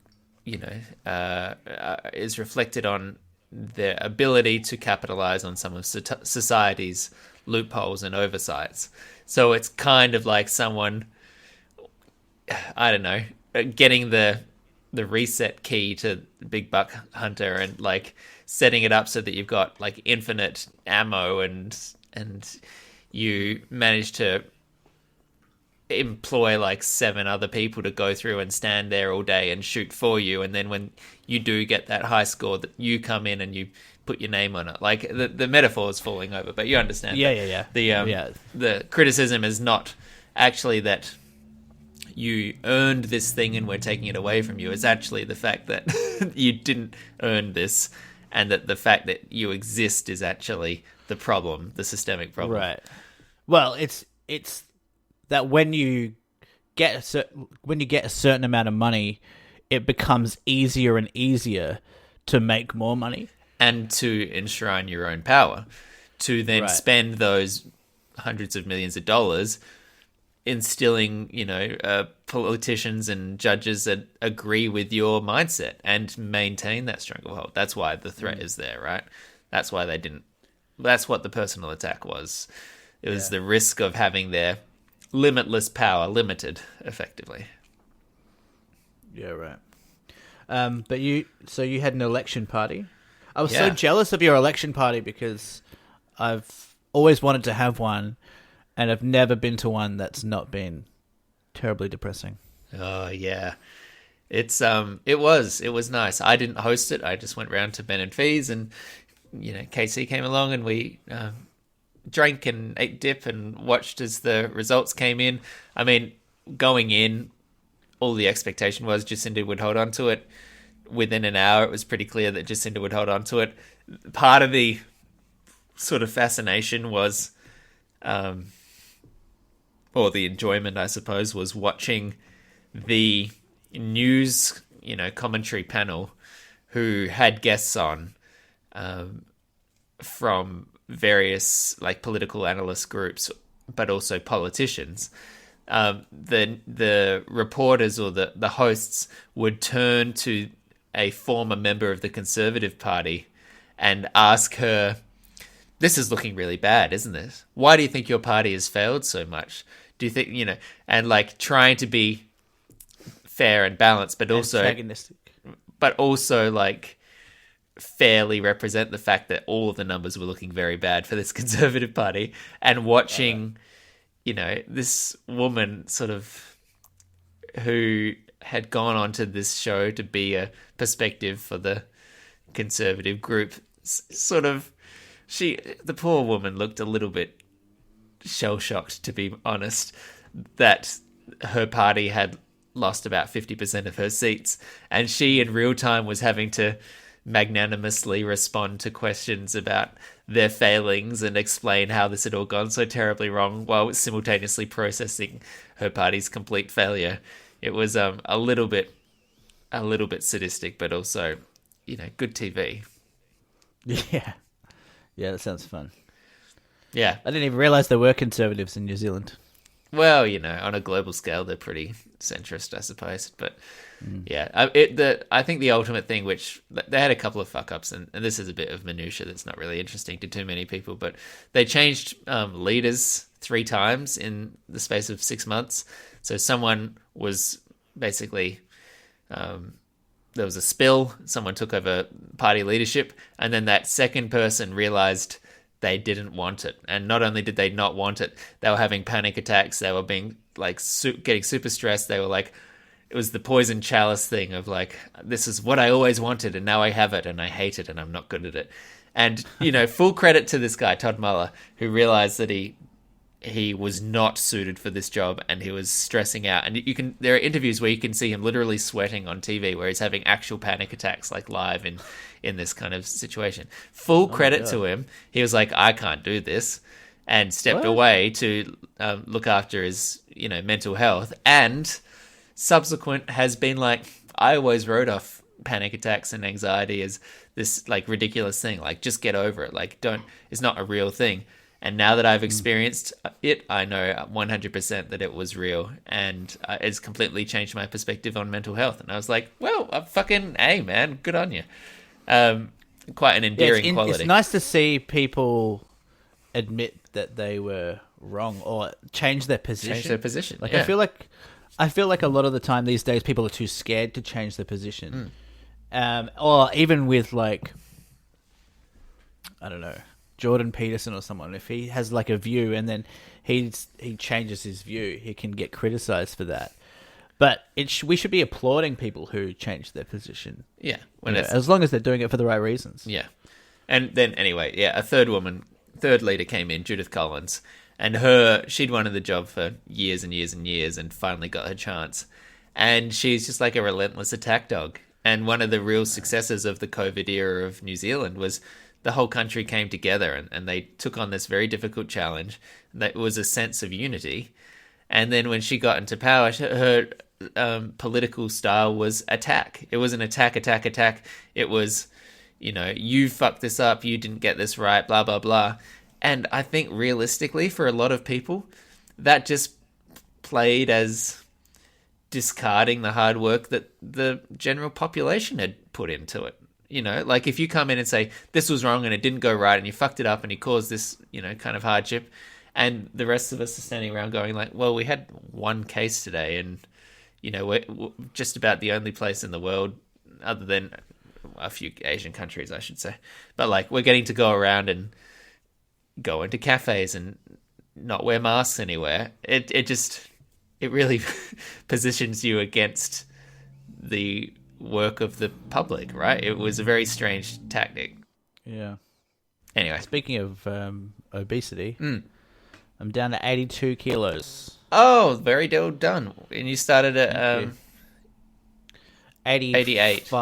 is reflected on their ability to capitalize on some of society's loopholes and oversights. So it's kind of like someone, I don't know, getting the reset key to Big Buck Hunter and like setting it up so that you've got like infinite ammo and you manage to employ like 7 other people to go through and stand there all day and shoot for you, and then when you do get that high score, that you come in and you put your name on it. Like the metaphor is falling over, but you understand. Yeah. The criticism is not actually that you earned this thing and we're taking it away from you. It's actually the fact that you didn't earn this, and that the fact that you exist is actually the problem, the systemic problem. Right. Well, it's that when you get a certain amount of money, it becomes easier and easier to make more money and to enshrine your own power, to then spend those hundreds of millions of dollars instilling, politicians and judges that agree with your mindset and maintain that stranglehold. That's why the threat is there, right? That's why they didn't. That's what the personal attack was. It was the risk of having their limitless power limited, effectively. Yeah, right. But you had an election party. I was so jealous of your election party because I've always wanted to have one, and I've never been to one that's not been terribly depressing. Oh yeah, it was nice. I didn't host it. I just went round to Ben and Fee's, and KC came along, and we drank and ate dip and watched as the results came in. I mean, going in, all the expectation was Jacinda would hold on to it. Within an hour, it was pretty clear that Jacinda would hold on to it. Part of the sort of fascination was, or the enjoyment, I suppose, was watching the news, commentary panel who had guests on from various like political analyst groups, but also politicians. The reporters or the hosts would turn to a former member of the Conservative Party and ask her, "This is looking really bad, isn't it? Why do you think your party has failed so much? Do you think, and like trying to be fair and balanced, but also antagonistic, but also like fairly represent the fact that all of the numbers were looking very bad for this Conservative Party." And watching, this woman sort of who had gone onto this show to be a perspective for the Conservative group, the poor woman looked a little bit shell-shocked, to be honest, that her party had lost about 50% of her seats, and she in real time was having to magnanimously respond to questions about their failings and explain how this had all gone so terribly wrong while simultaneously processing her party's complete failure. It was a little bit sadistic, but also, good TV. Yeah. Yeah, that sounds fun. Yeah. I didn't even realize there were Conservatives in New Zealand. Well, on a global scale, they're pretty centrist, I suppose. But yeah, I think the ultimate thing, which they had a couple of fuck ups, and this is a bit of minutia that's not really interesting to too many people, but they changed leaders 3 times in the space of 6 months. So someone was basically there was a spill, someone took over party leadership, and then that second person realized they didn't want it. And not only did they not want it, they were having panic attacks. They were being like getting super stressed. They were like, it was the poison chalice thing of like, this is what I always wanted and now I have it and I hate it and I'm not good at it. And, full credit to this guy, Todd Muller, who realized that he was not suited for this job and he was stressing out. And there are interviews where you can see him literally sweating on TV, where he's having actual panic attacks, like live in this kind of situation. Full credit to him. He was like, I can't do this, and stepped away to look after his, mental health. And subsequent has been like, I always wrote off panic attacks and anxiety as this like ridiculous thing. Like, just get over it. Like, it's not a real thing. And now that I've experienced it, I know 100% that it was real, and it's completely changed my perspective on mental health. And I was like, well, fucking A, man, good on you. Quite an endearing quality. It's nice to see people admit that they were wrong or change their position. Like, yeah. I feel like a lot of the time these days people are too scared to change their position. Or even with like, I don't know, Jordan Peterson or someone, if he has like a view and then he changes his view, he can get criticized for that. But we should be applauding people who change their position. Yeah. As long as they're doing it for the right reasons. Yeah. And then anyway, a third leader came in, Judith Collins, and she'd wanted the job for years and years and years and finally got her chance. And she's just like a relentless attack dog. And one of the real successes of the COVID era of New Zealand was the whole country came together and they took on this very difficult challenge. That was a sense of unity. And then when she got into power, her political style was attack. It was an attack. It was, you fucked this up, you didn't get this right, blah, blah, blah. And I think realistically, for a lot of people, that just played as discarding the hard work that the general population had put into it. Like if you come in and say, this was wrong and it didn't go right and you fucked it up and you caused this, kind of hardship, and the rest of us are standing around going like, well, we had one case today and, we're just about the only place in the world, other than a few Asian countries, I should say. But like, we're getting to go around and go into cafes and not wear masks anywhere. It really positions you against the work of the public, right? It was a very strange tactic. Yeah. Anyway. Speaking of obesity, I'm down to 82 kilos. Oh, very well done. And you started at 88.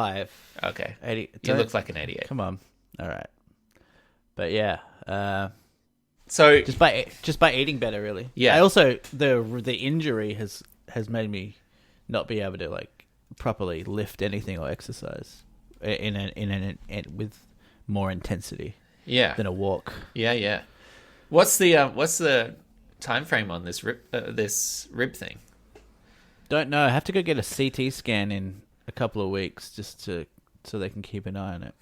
Okay. 80. You look like an 88. Come on. All right. But yeah. So just by eating better, really. Yeah. I also the injury has made me not be able to like properly lift anything or exercise. with more intensity Yeah. than a walk. Yeah. What's the time frame on this rib thing? Don't know. I have to go get a CT scan in a couple of weeks so they can keep an eye on it.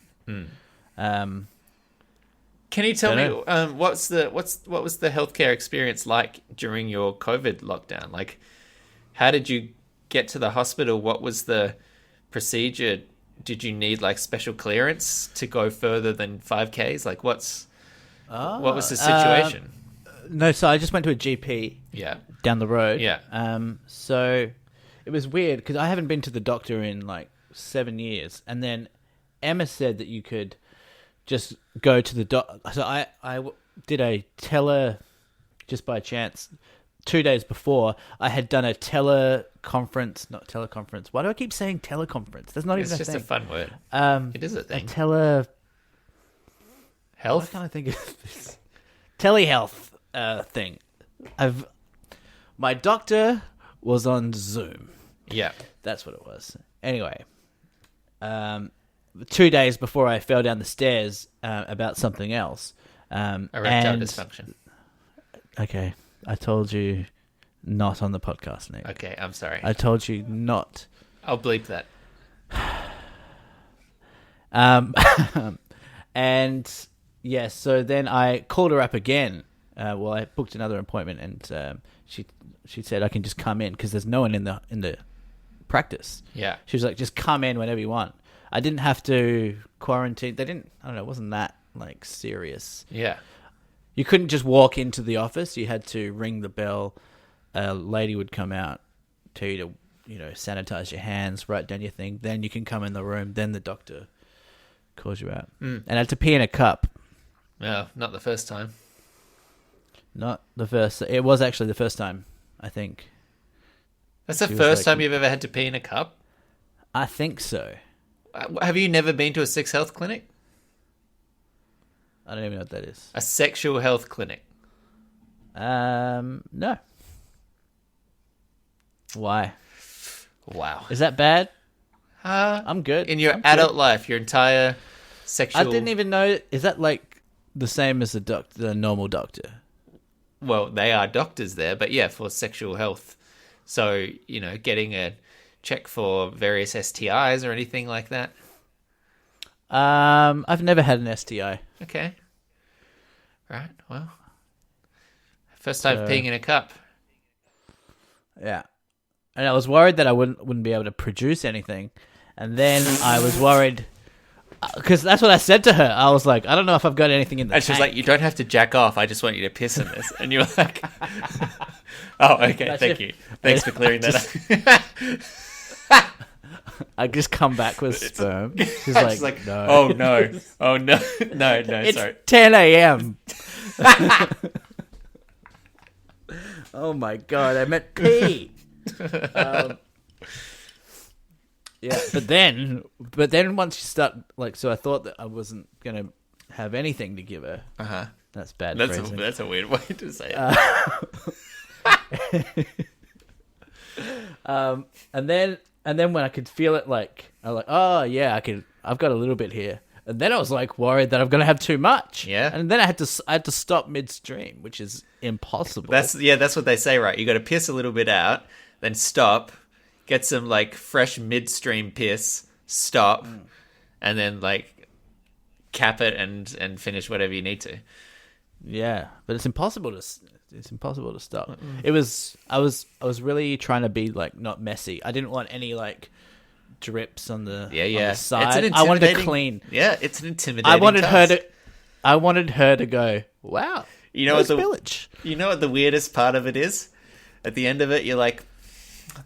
Can you tell me what was the healthcare experience like during your COVID lockdown? Like, how did you get to the hospital? What was the procedure? Did you need like special clearance to go further than 5Ks? Like, what was the situation? No, so I just went to a GP. Yeah. Down the road. Yeah. So it was weird because I haven't been to the doctor in like 7 years, and then Emma said that you could just go to the doctor. So I did a just by chance. 2 days before, I had done a teleconference. Not teleconference. Why do I keep saying teleconference? That's not even a thing. It's just a fun word. It is a thing. Health? Why can't I think of this? Telehealth thing. My doctor was on Zoom. Yeah. That's what it was. Anyway, 2 days before I fell down the stairs about something else. Erectile dysfunction. Okay. I told you not on the podcast, Nate. Okay, I'm sorry. I told you not. I'll bleep that. And yeah, so then I called her up again. I booked another appointment, and she said I can just come in because there's no one in the practice. Yeah. She was like, just come in whenever you want. I didn't have to quarantine. I don't know. It wasn't that like serious. Yeah. You couldn't just walk into the office. You had to ring the bell. A lady would come out, tell you to, sanitize your hands, write down your thing. Then you can come in the room. Then the doctor calls you out. And I had to pee in a cup. No, not the first time. Not the first. It was actually the first time, I think. That's the first time you've ever had to pee in a cup? I think so. Have you never been to a sex health clinic? I don't even know what that is. A sexual health clinic? No. Why? Wow. Is that bad? I'm good. In your adult life, your entire sexual... I didn't even know... Is that like the same as the normal doctor? Well, they are doctors there, but yeah, for sexual health. So, getting a check for various STIs or anything like that? I've never had an STI. Okay. Right, well. First time peeing in a cup. Yeah. And I was worried that I wouldn't be able to produce anything. And then I was worried... Because that's what I said to her. I was like, I don't know if I've got anything in the tank. And she was like, you don't have to jack off. I just want you to piss in this. And you were like... Oh, okay, thank you. Thanks for clearing that up. I just come back with sperm. She's like, no. Oh, no. Oh, no. No, it's sorry. 10 a.m. Oh, my God. I meant pee. Yeah, but then once you start, so I thought that I wasn't going to have anything to give her. Uh-huh. That's bad phrasing. That's a weird way to say it. And then when I could feel it, I was like, oh yeah, I've got a little bit here. And then I was like worried that I'm going to have too much. Yeah. And then I had to stop midstream, which is impossible. That's what they say, right? You got to piss a little bit out, then stop, get some fresh midstream piss, stop, and then cap it and finish whatever you need to. Yeah, but it's impossible to stop. I was really trying to be not messy. I didn't want any drips on the on the side. I wanted to clean. Yeah, it's an intimidating. I wanted her to go, wow. You know what the weirdest part of it is? At the end of it, you're like,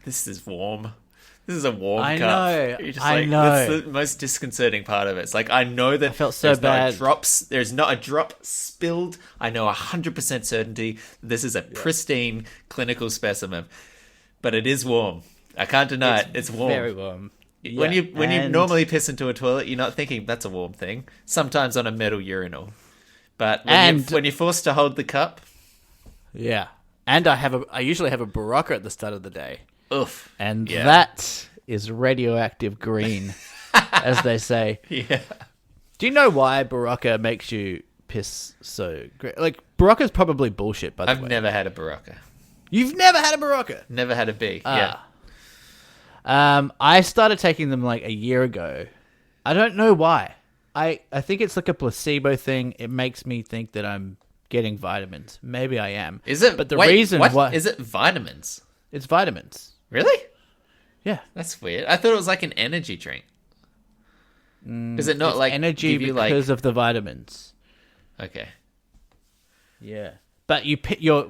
this is warm. This is a warm cup. Know. You're just I know. That's the most disconcerting part of it. It's I know that I felt so bad. There's not a drop spilled. I know 100% certainty this is a pristine clinical specimen. But it is warm. I can't deny it. It's warm. Very warm. When you normally piss into a toilet, you're not thinking that's a warm thing. Sometimes on a metal urinal. But when you're forced to hold the cup... Yeah. And I usually have a Barocca at the start of the day. Oof. And that is radioactive green. as they say. Yeah. Do you know why Barocca makes you piss so great? Like, Barocca's probably bullshit, by the way. I've never had a Barocca. You've never had a Barocca? Never had a B. Yeah. I started taking them like a year ago. I don't know why. I think it's like a placebo thing. It makes me think that I'm getting vitamins. Maybe I am. Is it? But the wait, reason what? why... Is it vitamins? It's vitamins. Really? Yeah. That's weird. I thought it was like an energy drink. Is it not It's like energy give you, because of the vitamins? Okay. Yeah. But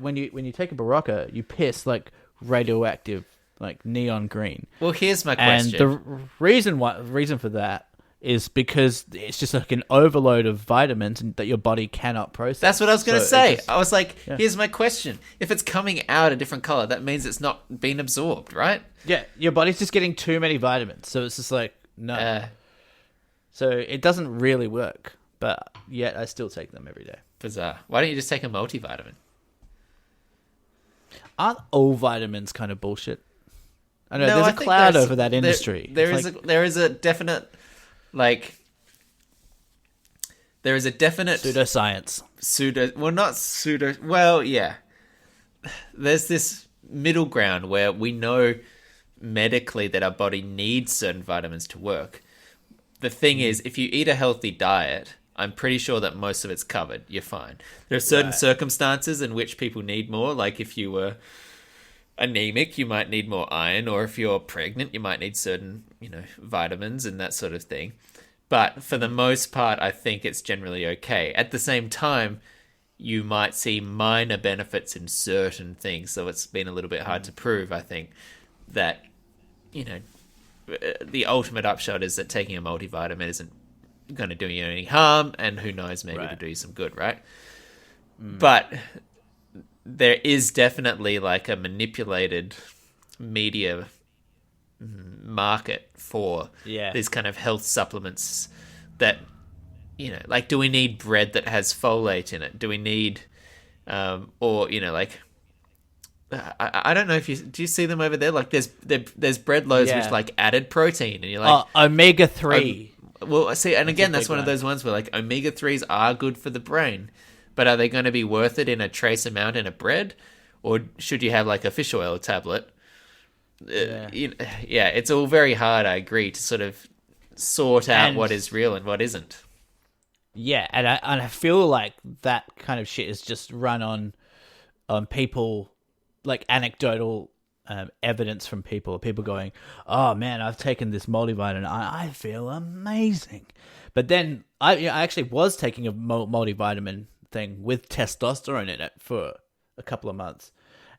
when you take a Barocca, you piss like radioactive, like neon green. Well, here's my question. And the reason for that is because it's just like an overload of vitamins that your body cannot process. That's what I was going to say. I was like, yeah. Here's my question. If it's coming out a different color, that means it's not being absorbed, right? Yeah, your body's just getting too many vitamins. So it's just like, no. So it doesn't really work. But yet I still take them every day. Bizarre. Why don't you just take a multivitamin? Aren't all vitamins kind of bullshit? I know No, there's I a think cloud over that industry. There is a definite pseudoscience. Yeah. There's this middle ground where we know medically that our body needs certain vitamins to work. The thing is, if you eat a healthy diet, I'm pretty sure that most of it's covered. You're fine. There are certain circumstances in which people need more, like if you were anemic, you might need more iron, or if you're pregnant, you might need certain, vitamins and that sort of thing. But for the most part, I think it's generally okay. At the same time, you might see minor benefits in certain things, so it's been a little bit hard to prove, I think, that, the ultimate upshot is that taking a multivitamin isn't going to do you any harm, and who knows, maybe it'll do you some good, right? But there is definitely like a manipulated media market for these kind of health supplements that, like, do we need bread that has folate in it? Do we need, I don't know if do you see them over there? Like there's bread loaves with like added protein, and you're like, omega-3. Well, see, and again, that's one of those ones where like omega-3s are good for the brain, but are they going to be worth it in a trace amount in a bread, or should you have like a fish oil tablet? It's all very hard, I agree, to sort of sort out what is real and what isn't. Yeah, and I feel like that kind of shit is just run on people, like anecdotal evidence from people going, oh man, I've taken this multivitamin, I feel amazing. But then I actually was taking a multivitamin thing with testosterone in it for a couple of months.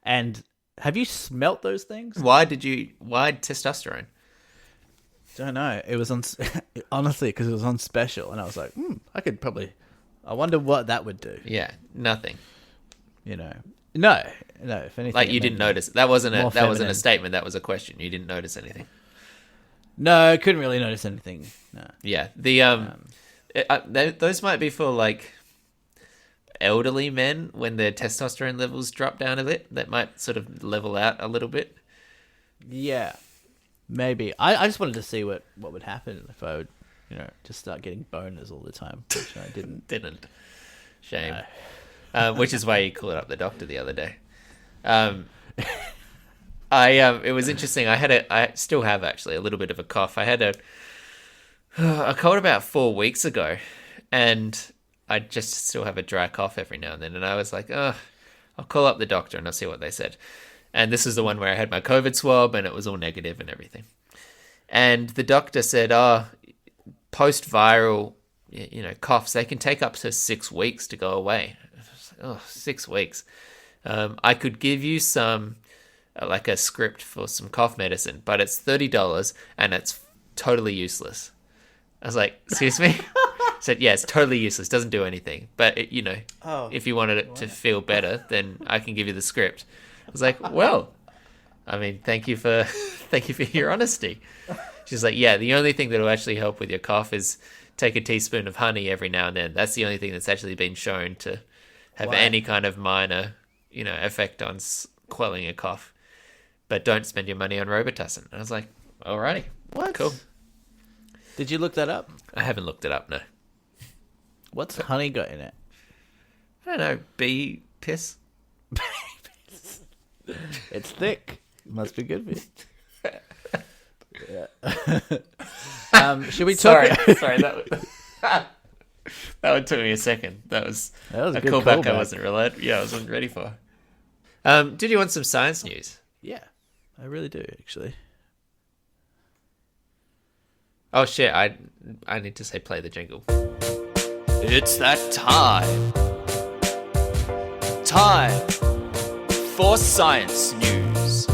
And have you smelt those things? Why testosterone? Don't know. It was honestly because it was on special, and I was like, I wonder what that would do. Yeah, nothing. No. If anything, like you didn't notice. That wasn't a statement. That was a question. You didn't notice anything. No, I couldn't really notice anything. No. Yeah, those might be for like elderly men when their testosterone levels drop down a bit. That might sort of level out a little bit. Yeah, maybe. I just wanted to see what would happen if I would, just start getting boners all the time, which I didn't. Shame. Which is why you called up the doctor the other day. It was interesting. I still have actually a little bit of a cough. I had a cold about 4 weeks ago, and I just still have a dry cough every now and then. And I was like, I'll call up the doctor and I'll see what they said. And this is the one where I had my COVID swab and it was all negative and everything. And the doctor said, post-viral, coughs, they can take up to 6 weeks to go away. I was like, 6 weeks. I could give you some, like a script for some cough medicine, but it's $30 and it's totally useless. I was like, excuse me? I said, yeah, it's totally useless. Doesn't do anything. But, if you wanted it to feel better, then I can give you the script. I was like, well, I mean, thank you for your honesty. She's like, yeah, the only thing that will actually help with your cough is take a teaspoon of honey every now and then. That's the only thing that's actually been shown to have any kind of minor, effect on quelling a cough. But don't spend your money on Robitussin. And I was like, alrighty, what? Cool. Did you look that up? I haven't looked it up, no. What's honey got in it? I don't know, bee piss? It's thick. Must be good for you. Yeah. Should we talk? Sorry, that one took me a second. That was a good callback callback. I wasn't ready for. Did you want some science news? Yeah, I really do, actually. Oh shit! I need to say play the jingle. It's that time. Time for science news.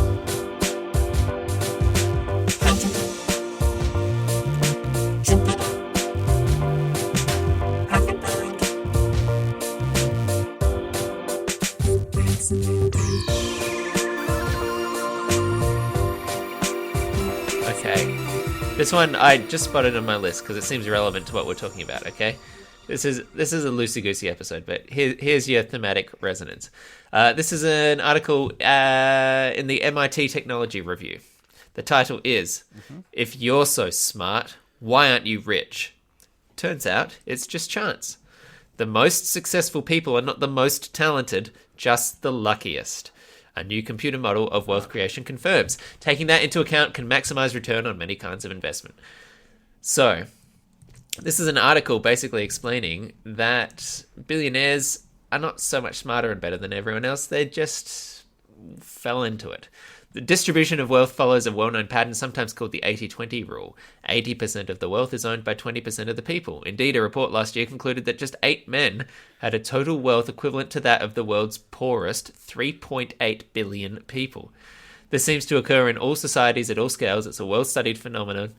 Okay. This one I just spotted on my list because it seems relevant to what we're talking about, okay? This is a loosey goosey episode, but here's your thematic resonance. This is an article in the MIT Technology Review. The title is, If You're So Smart, Why Aren't You Rich? Turns out it's just chance. The most successful people are not the most talented, just the luckiest. A new computer model of wealth creation confirms. Taking that into account can maximize return on many kinds of investment. So, this is an article basically explaining that billionaires are not so much smarter and better than everyone else. They just fell into it. The distribution of wealth follows a well-known pattern, sometimes called the 80-20 rule. 80% of the wealth is owned by 20% of the people. Indeed, a report last year concluded that just 8 men had a total wealth equivalent to that of the world's poorest 3.8 billion people. This seems to occur in all societies at all scales. It's a well-studied phenomenon.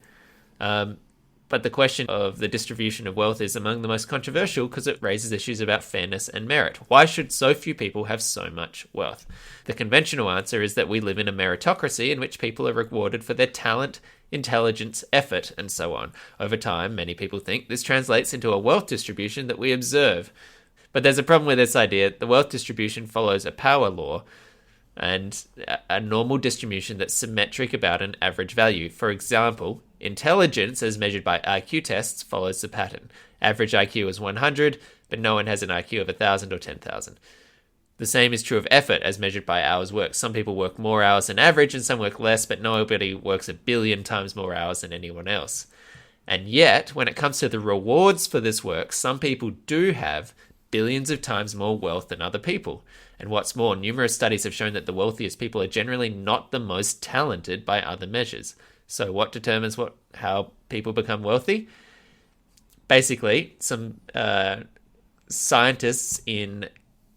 But the question of the distribution of wealth is among the most controversial because it raises issues about fairness and merit. Why should so few people have so much wealth? The conventional answer is that we live in a meritocracy in which people are rewarded for their talent, intelligence, effort, and so on. Over time, many people think this translates into a wealth distribution that we observe. But there's a problem with this idea. The wealth distribution follows a power law and a normal distribution that's symmetric about an average value. For example, intelligence, as measured by IQ tests, follows the pattern. Average IQ is 100, but no one has an IQ of 1,000 or 10,000. The same is true of effort, as measured by hours worked. Some people work more hours than average, and some work less, but nobody works 1 billion times more hours than anyone else. And yet, when it comes to the rewards for this work, some people do have billions of times more wealth than other people. And what's more, numerous studies have shown that the wealthiest people are generally not the most talented by other measures. So what determines how people become wealthy? Basically, some scientists in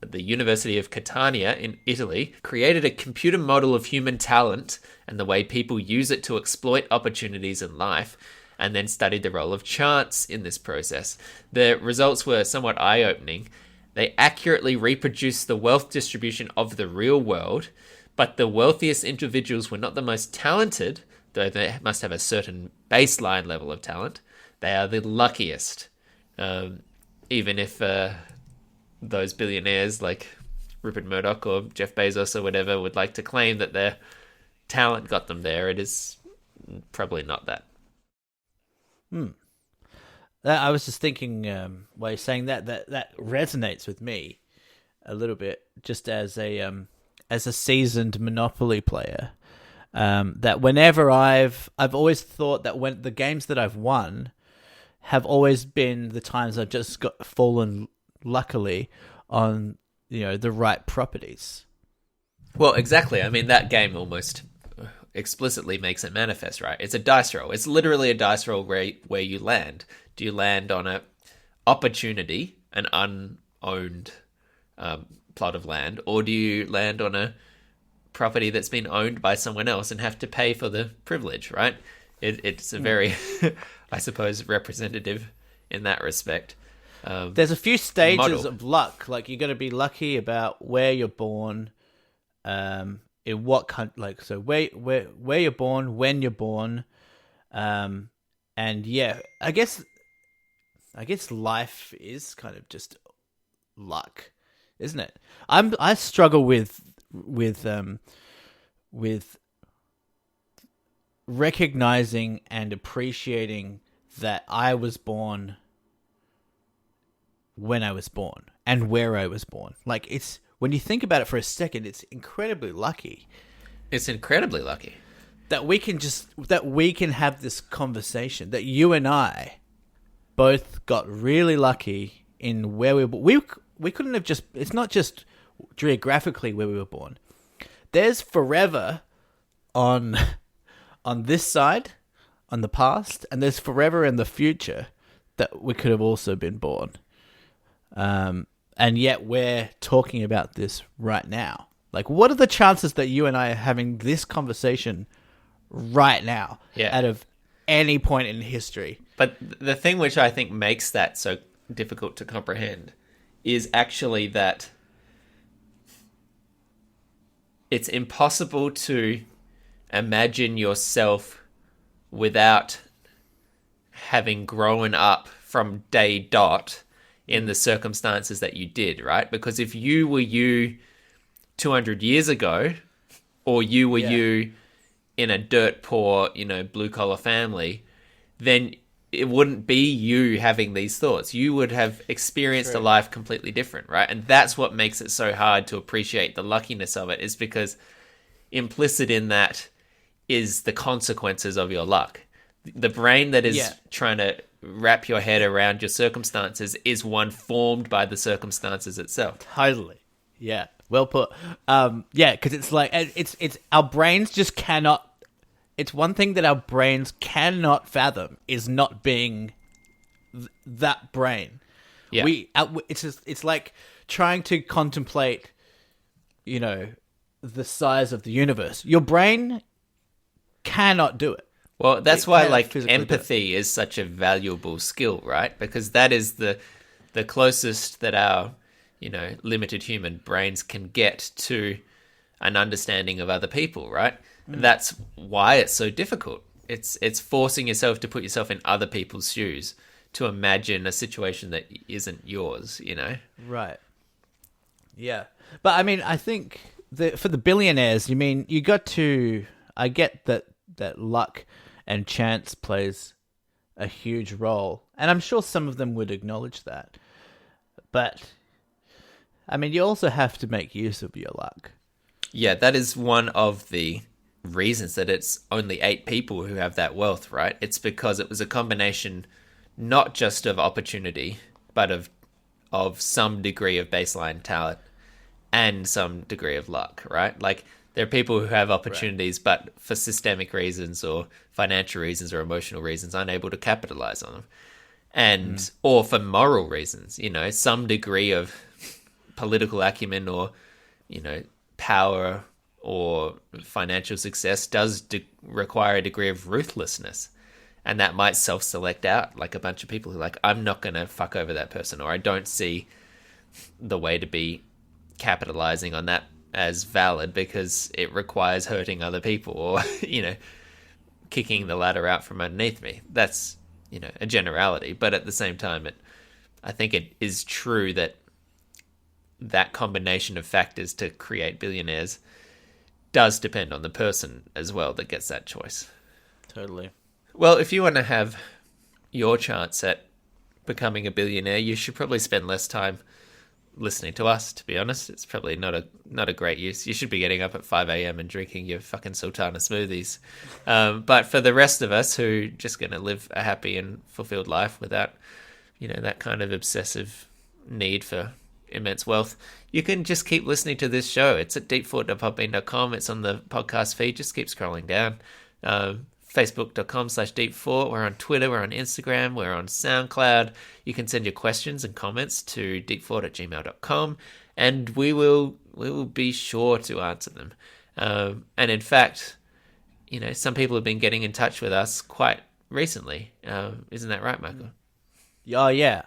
the University of Catania in Italy created a computer model of human talent and the way people use it to exploit opportunities in life, and then studied the role of chance in this process. The results were somewhat eye-opening. They accurately reproduced the wealth distribution of the real world, but the wealthiest individuals were not the most talented, though they must have a certain baseline level of talent. They are the luckiest. Even if those billionaires like Rupert Murdoch or Jeff Bezos or whatever would like to claim that their talent got them there, it is probably not that. I was just thinking, while you're saying that resonates with me a little bit, just as a seasoned Monopoly player. That whenever I've always thought that when the games that I've won have always been the times I've just fallen luckily on the right properties. Well, exactly. I mean, that game almost explicitly makes it manifest, right? It's a dice roll. It's literally a dice roll where you land. Do you land on an opportunity, an unowned plot of land, or do you land on a property that's been owned by someone else and have to pay for the privilege, right? It's a very, I suppose, representative in that respect. There's a few stages of luck. Like, you got to be lucky about where you're born, in what country, like, so where you're born, when you're born, and yeah, I guess life is kind of just luck, isn't it? I struggle with recognizing and appreciating that I was born when I was born and where I was born. Like, it's, when you think about it for a second, it's incredibly lucky. It's incredibly lucky that we can have this conversation, that you and I both got really lucky in where we couldn't have just, it's not just geographically where we were born. There's forever on this side, on the past, and there's forever in the future that we could have also been born. And yet we're talking about this right now. Like, what are the chances that you and I are having this conversation right now, out of any point in history? But the thing which I think makes that so difficult to comprehend is actually that it's impossible to imagine yourself without having grown up from day dot in the circumstances that you did, right? Because if you were you 200 years ago, or you were you in a dirt poor, blue collar family, then it wouldn't be you having these thoughts. You would have experienced a life completely different, right? And that's what makes it so hard to appreciate the luckiness of it, is because implicit in that is the consequences of your luck. The brain that is trying to wrap your head around your circumstances is one formed by the circumstances itself. Totally. Yeah. Well put. Because it's like, it's our brains just cannot, it's one thing that our brains cannot fathom is not being that brain. Yeah. It's like trying to contemplate, the size of the universe. Your brain cannot do it. Well, that's why empathy is such a valuable skill, right? Because that is the closest that our limited human brains can get to an understanding of other people, right? That's why it's so difficult. It's forcing yourself to put yourself in other people's shoes to imagine a situation that isn't yours, Right. Yeah. But I mean, I think for the billionaires, I get that luck and chance plays a huge role. And I'm sure some of them would acknowledge that. But I mean, you also have to make use of your luck. Yeah, that is one of the reasons that it's only 8 people who have that wealth, right? It's because it was a combination not just of opportunity, but of some degree of baseline talent and some degree of luck, right? Like, there are people who have opportunities, but for systemic reasons or financial reasons or emotional reasons, unable to capitalize on them. And, or for moral reasons, some degree of political acumen or, power or financial success does require a degree of ruthlessness. And that might self-select out like a bunch of people who are like, I'm not going to fuck over that person, or I don't see the way to be capitalizing on that as valid because it requires hurting other people or, kicking the ladder out from underneath me. That's, a generality. But at the same time, I think it is true that combination of factors to create billionaires does depend on the person as well that gets that choice. Totally. Well, if you want to have your chance at becoming a billionaire, you should probably spend less time listening to us, to be honest. It's probably not a great use. You should be getting up at 5 a.m. and drinking your fucking sultana smoothies. But for the rest of us who just going to live a happy and fulfilled life without, that kind of obsessive need for immense wealth, you can just keep listening to this show. It's at deepfort.podbean.com. It's on the podcast feed. Just keep scrolling down. Facebook.com/deepfort. We're on Twitter. We're on Instagram. We're on SoundCloud. You can send your questions and comments to deepfort@gmail.com, and we will be sure to answer them. And in fact, some people have been getting in touch with us quite recently. Isn't that right, Michael? Oh, yeah.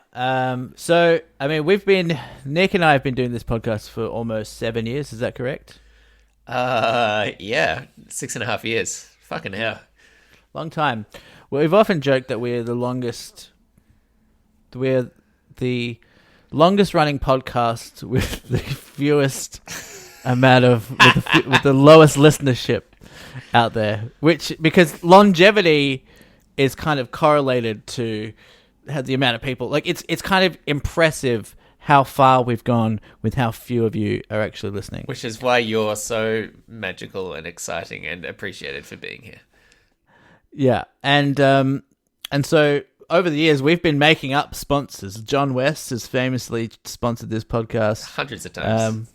So, I mean, Nick and I have been doing this podcast for almost 7 years. Is that correct? Yeah. 6.5 years. Fucking hell. Long time. Well, we've often joked that we're the longest running podcast with the fewest amount of, with the lowest listenership out there, because longevity is kind of correlated to the amount of people. Like it's kind of impressive how far we've gone with how few of you are actually listening. Which is why you're so magical and exciting and appreciated for being here. Yeah, and so over the years we've been making up sponsors. John West has famously sponsored this podcast Hundreds of times.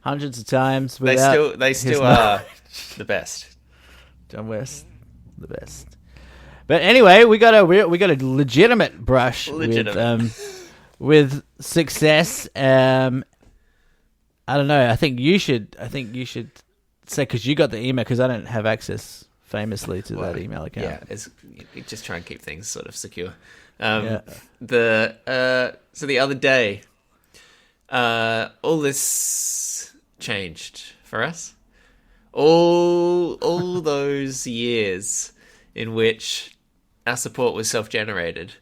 Hundreds of times. They still are the best. John West, the best. But anyway, we got a legitimate brush with success. I don't know. I think you should say, because you got the email, because I don't have access famously to that email account. Yeah, you just try and keep things sort of secure. Yeah. So the other day, all this changed for us. All those years in which our support was self-generated,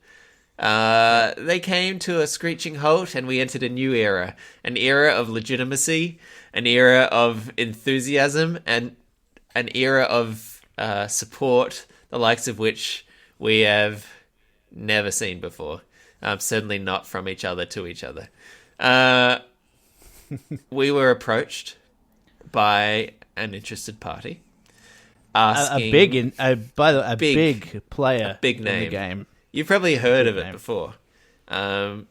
they came to a screeching halt, and we entered a new era, an era of legitimacy, an era of enthusiasm, and an era of support, the likes of which we have never seen before. Certainly not from each other to each other. We were approached by an interested party, asking big player, a big name in the game. You've probably heard of it before. It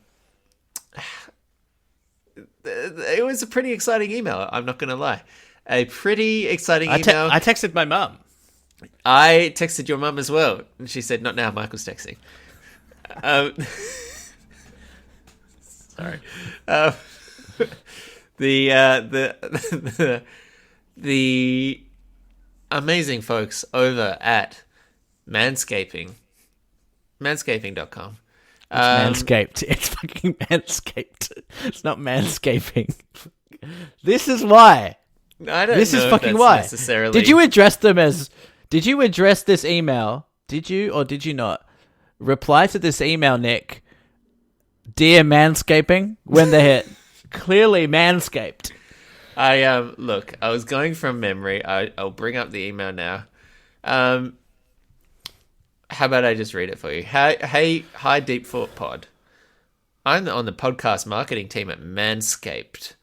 was a pretty exciting email. I'm not going to lie, a pretty exciting email. I texted my mum. I texted your mum as well, and she said, "Not now. Michael's texting." Sorry. The amazing folks over at manscaping, manscaping.com. It's Manscaped. It's fucking Manscaped. It's not manscaping. This is why. I don't this know is if fucking that's why. Necessarily. Did you address them as? Did you address this email? Did you or did you not reply to this email, Nick? Dear Manscaping, when they hit clearly Manscaped. Look, I was going from memory. I'll bring up the email now. How about I just read it for you? Hey, hi, Deep Thought Pod. I'm on the podcast marketing team at Manscaped.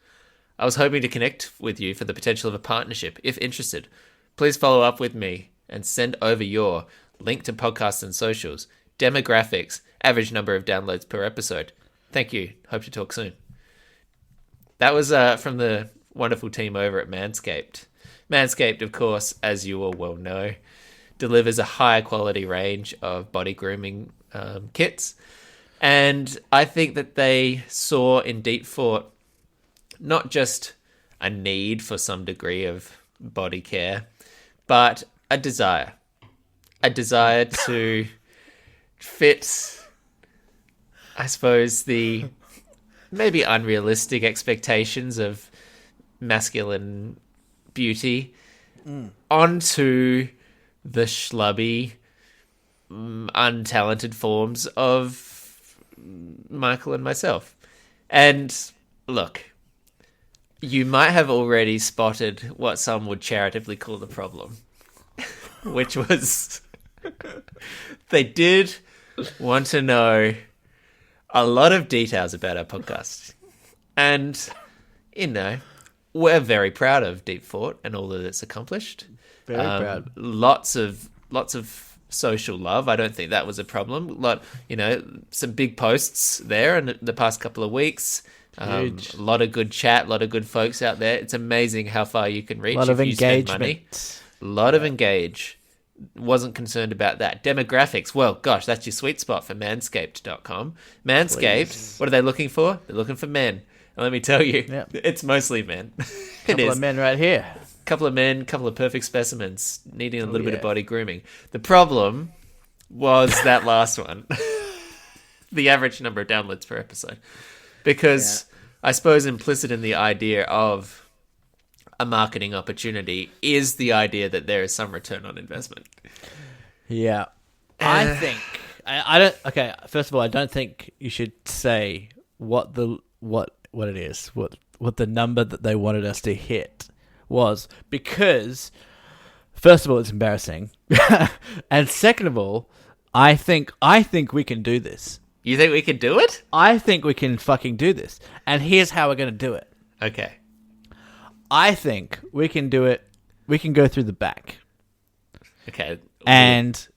I was hoping to connect with you for the potential of a partnership. If interested, please follow up with me and send over your link to podcasts and socials, demographics, average number of downloads per episode. Thank you. Hope to talk soon. That was from the wonderful team over at Manscaped. Manscaped, of course, as you all well know, delivers a higher quality range of body grooming kits. And I think that they saw in Deep Thought not just a need for some degree of body care, but a desire to fit, I suppose, the maybe unrealistic expectations of masculine beauty onto the schlubby, untalented forms of Michael and myself. And look, you might have already spotted what some would charitably call the problem, which was they did want to know a lot of details about our podcast. And, you know, we're very proud of Deep Thought and all that it's accomplished. Very proud. Lots of social love. I don't think that was a problem. Some big posts there in the past couple of weeks. A lot of good chat, a lot of good folks out there. It's amazing how far you can reach. A lot of if you spend engagement. Money. A lot of engage. Wasn't concerned about that. Demographics. Well, gosh, that's your sweet spot for manscaped.com. Manscaped, Please. What are they looking for? They're looking for men. And let me tell you, It's mostly men. Couple of men right here. Couple of men, couple of perfect specimens needing a little bit of body grooming. The problem was that last one. The average number of downloads per episode. Because I suppose implicit in the idea of a marketing opportunity is the idea that there is some return on investment. Yeah. I think I don't. Okay, first of all, I don't think you should say what it is, what the number that they wanted us to hit was, because first of all, it's embarrassing, and second of all, I think we can do this. You think we could do it? I think we can fucking do this. And here's how we're going to do it. Okay. I think we can do it. We can go through the back. Okay. And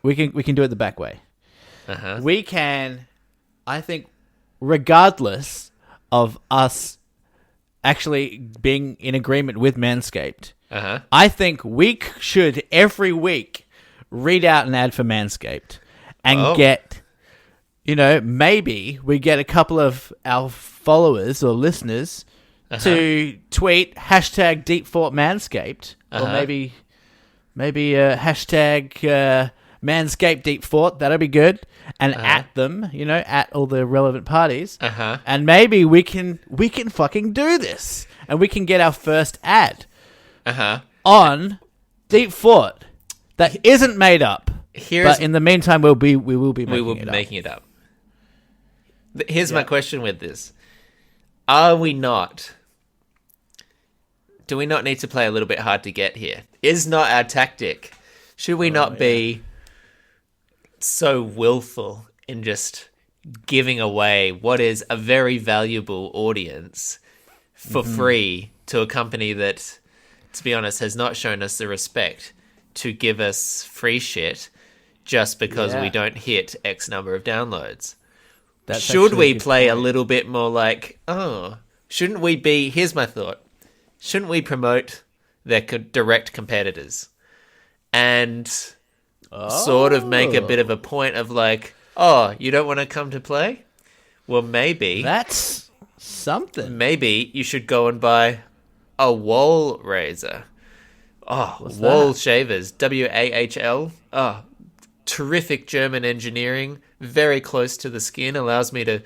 we can do it the back way. Uh-huh. We can, I think, regardless of us actually being in agreement with Manscaped, Uh-huh. I think we should every week read out an ad for Manscaped and get, maybe we get a couple of our followers or listeners to tweet hashtag #DeepThoughtManscaped or maybe hashtag Manscaped Deep Thought. That'll be good. And at them, at all the relevant parties. And maybe we can fucking do this. And we can get our first ad on Deep Thought that isn't made up. But in the meantime, we will be making it up. Here's my question with this. Do we not need to play a little bit hard to get here? Is not our tactic. Should we not be so willful in just giving away what is a very valuable audience for free to a company that, to be honest, has not shown us the respect to give us free shit just because we don't hit X number of downloads? Should we play a little bit more like, shouldn't we be, here's my thought, shouldn't we promote their direct competitors and sort of make a bit of a point of like, you don't want to come to play? Well, maybe. That's something. Maybe you should go and buy a wall razor. Wall shavers. WAHL. Terrific German engineering. Very close to the skin. Allows me to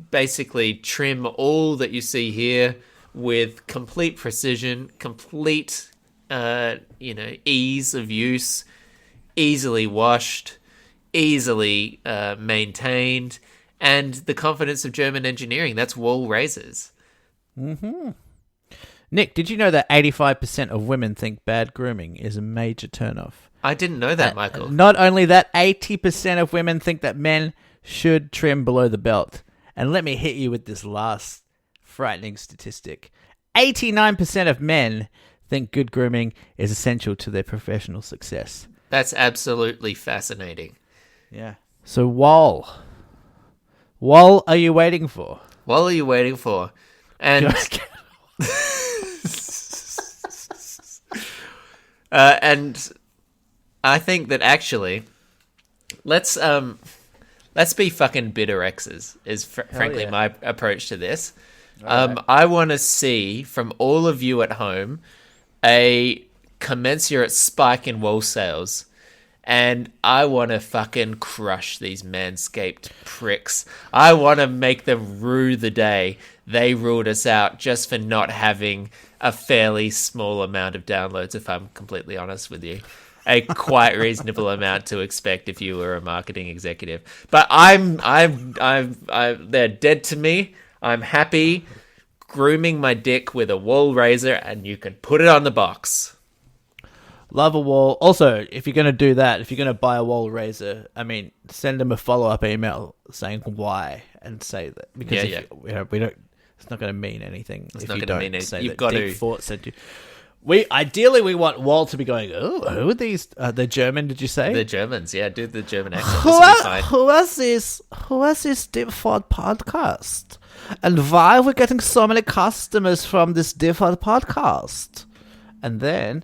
basically trim all that you see here with complete precision, complete, ease of use, easily washed, easily maintained, and the confidence of German engineering. That's wall razors. Mm-hmm. Nick, did you know that 85% of women think bad grooming is a major turnoff? I didn't know that, Michael. Not only that, 80% of women think that men should trim below the belt. And let me hit you with this last frightening statistic. 89% of men think good grooming is essential to their professional success. That's absolutely fascinating. Yeah. So, Wall, are you waiting for? What are you waiting for? And and I think that actually, let's be fucking bitter exes. Is frankly my approach to this. Right. I want to see from all of you at home a commensurate spike in wall sales. And I want to fucking crush these Manscaped pricks. I want to make them rue the day they ruled us out just for not having a fairly small amount of downloads, if I'm completely honest with you. A quite reasonable amount to expect if you were a marketing executive. But they're dead to me. I'm happy grooming my dick with a wall razor, and you can put it on the box. Love a wall. Also, if you're going to do that, if you're going to buy a wall razor, send them a follow-up email saying why and say that. Because we don't, it's not going to mean anything if you don't say that Deep Thought sent you. Ideally, we want Wall to be going, who are these? The German, did you say? The Germans, yeah, do the German accent. Who is this Deep Thought podcast? And why are we getting so many customers from this Deep Thought podcast? And then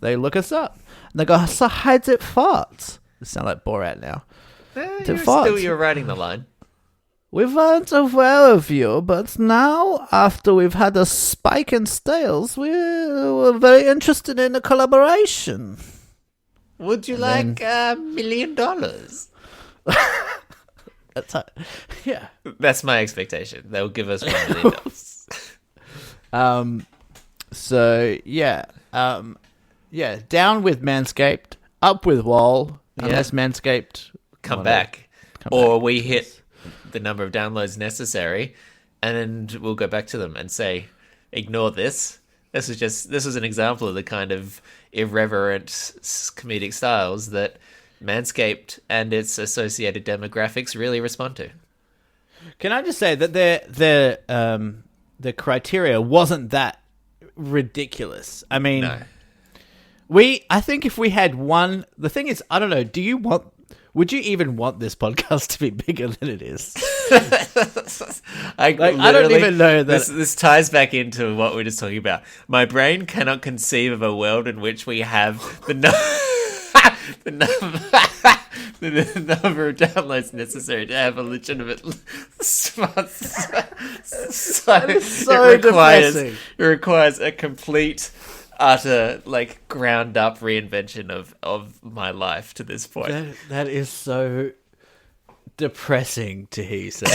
they look us up. And they go, so hi, Deep Thought. They sound like Borat now. You're writing the line. We weren't aware of you, but now, after we've had a spike in sales, we're very interested in a collaboration. Would you like $1 million? Yeah. That's my expectation. They'll give us $1 million. So, yeah. Down with Manscaped, up with Wall, unless Manscaped come back. We hit the number of downloads necessary, and we'll go back to them and say, ignore this. This was an example of the kind of irreverent comedic styles that Manscaped and its associated demographics really respond to. Can I just say that the criteria wasn't that ridiculous? I mean, No. I think if we had one, the thing is, I don't know. Would you even want this podcast to be bigger than it is? I don't even know that. This ties back into what we were just talking about. My brain cannot conceive of a world in which we have the number of downloads necessary to have a legitimate smart site. That is so depressing. It requires a complete, utter, like, ground up reinvention of my life to this point. That is so depressing to hear you say.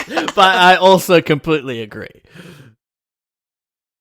But I also completely agree.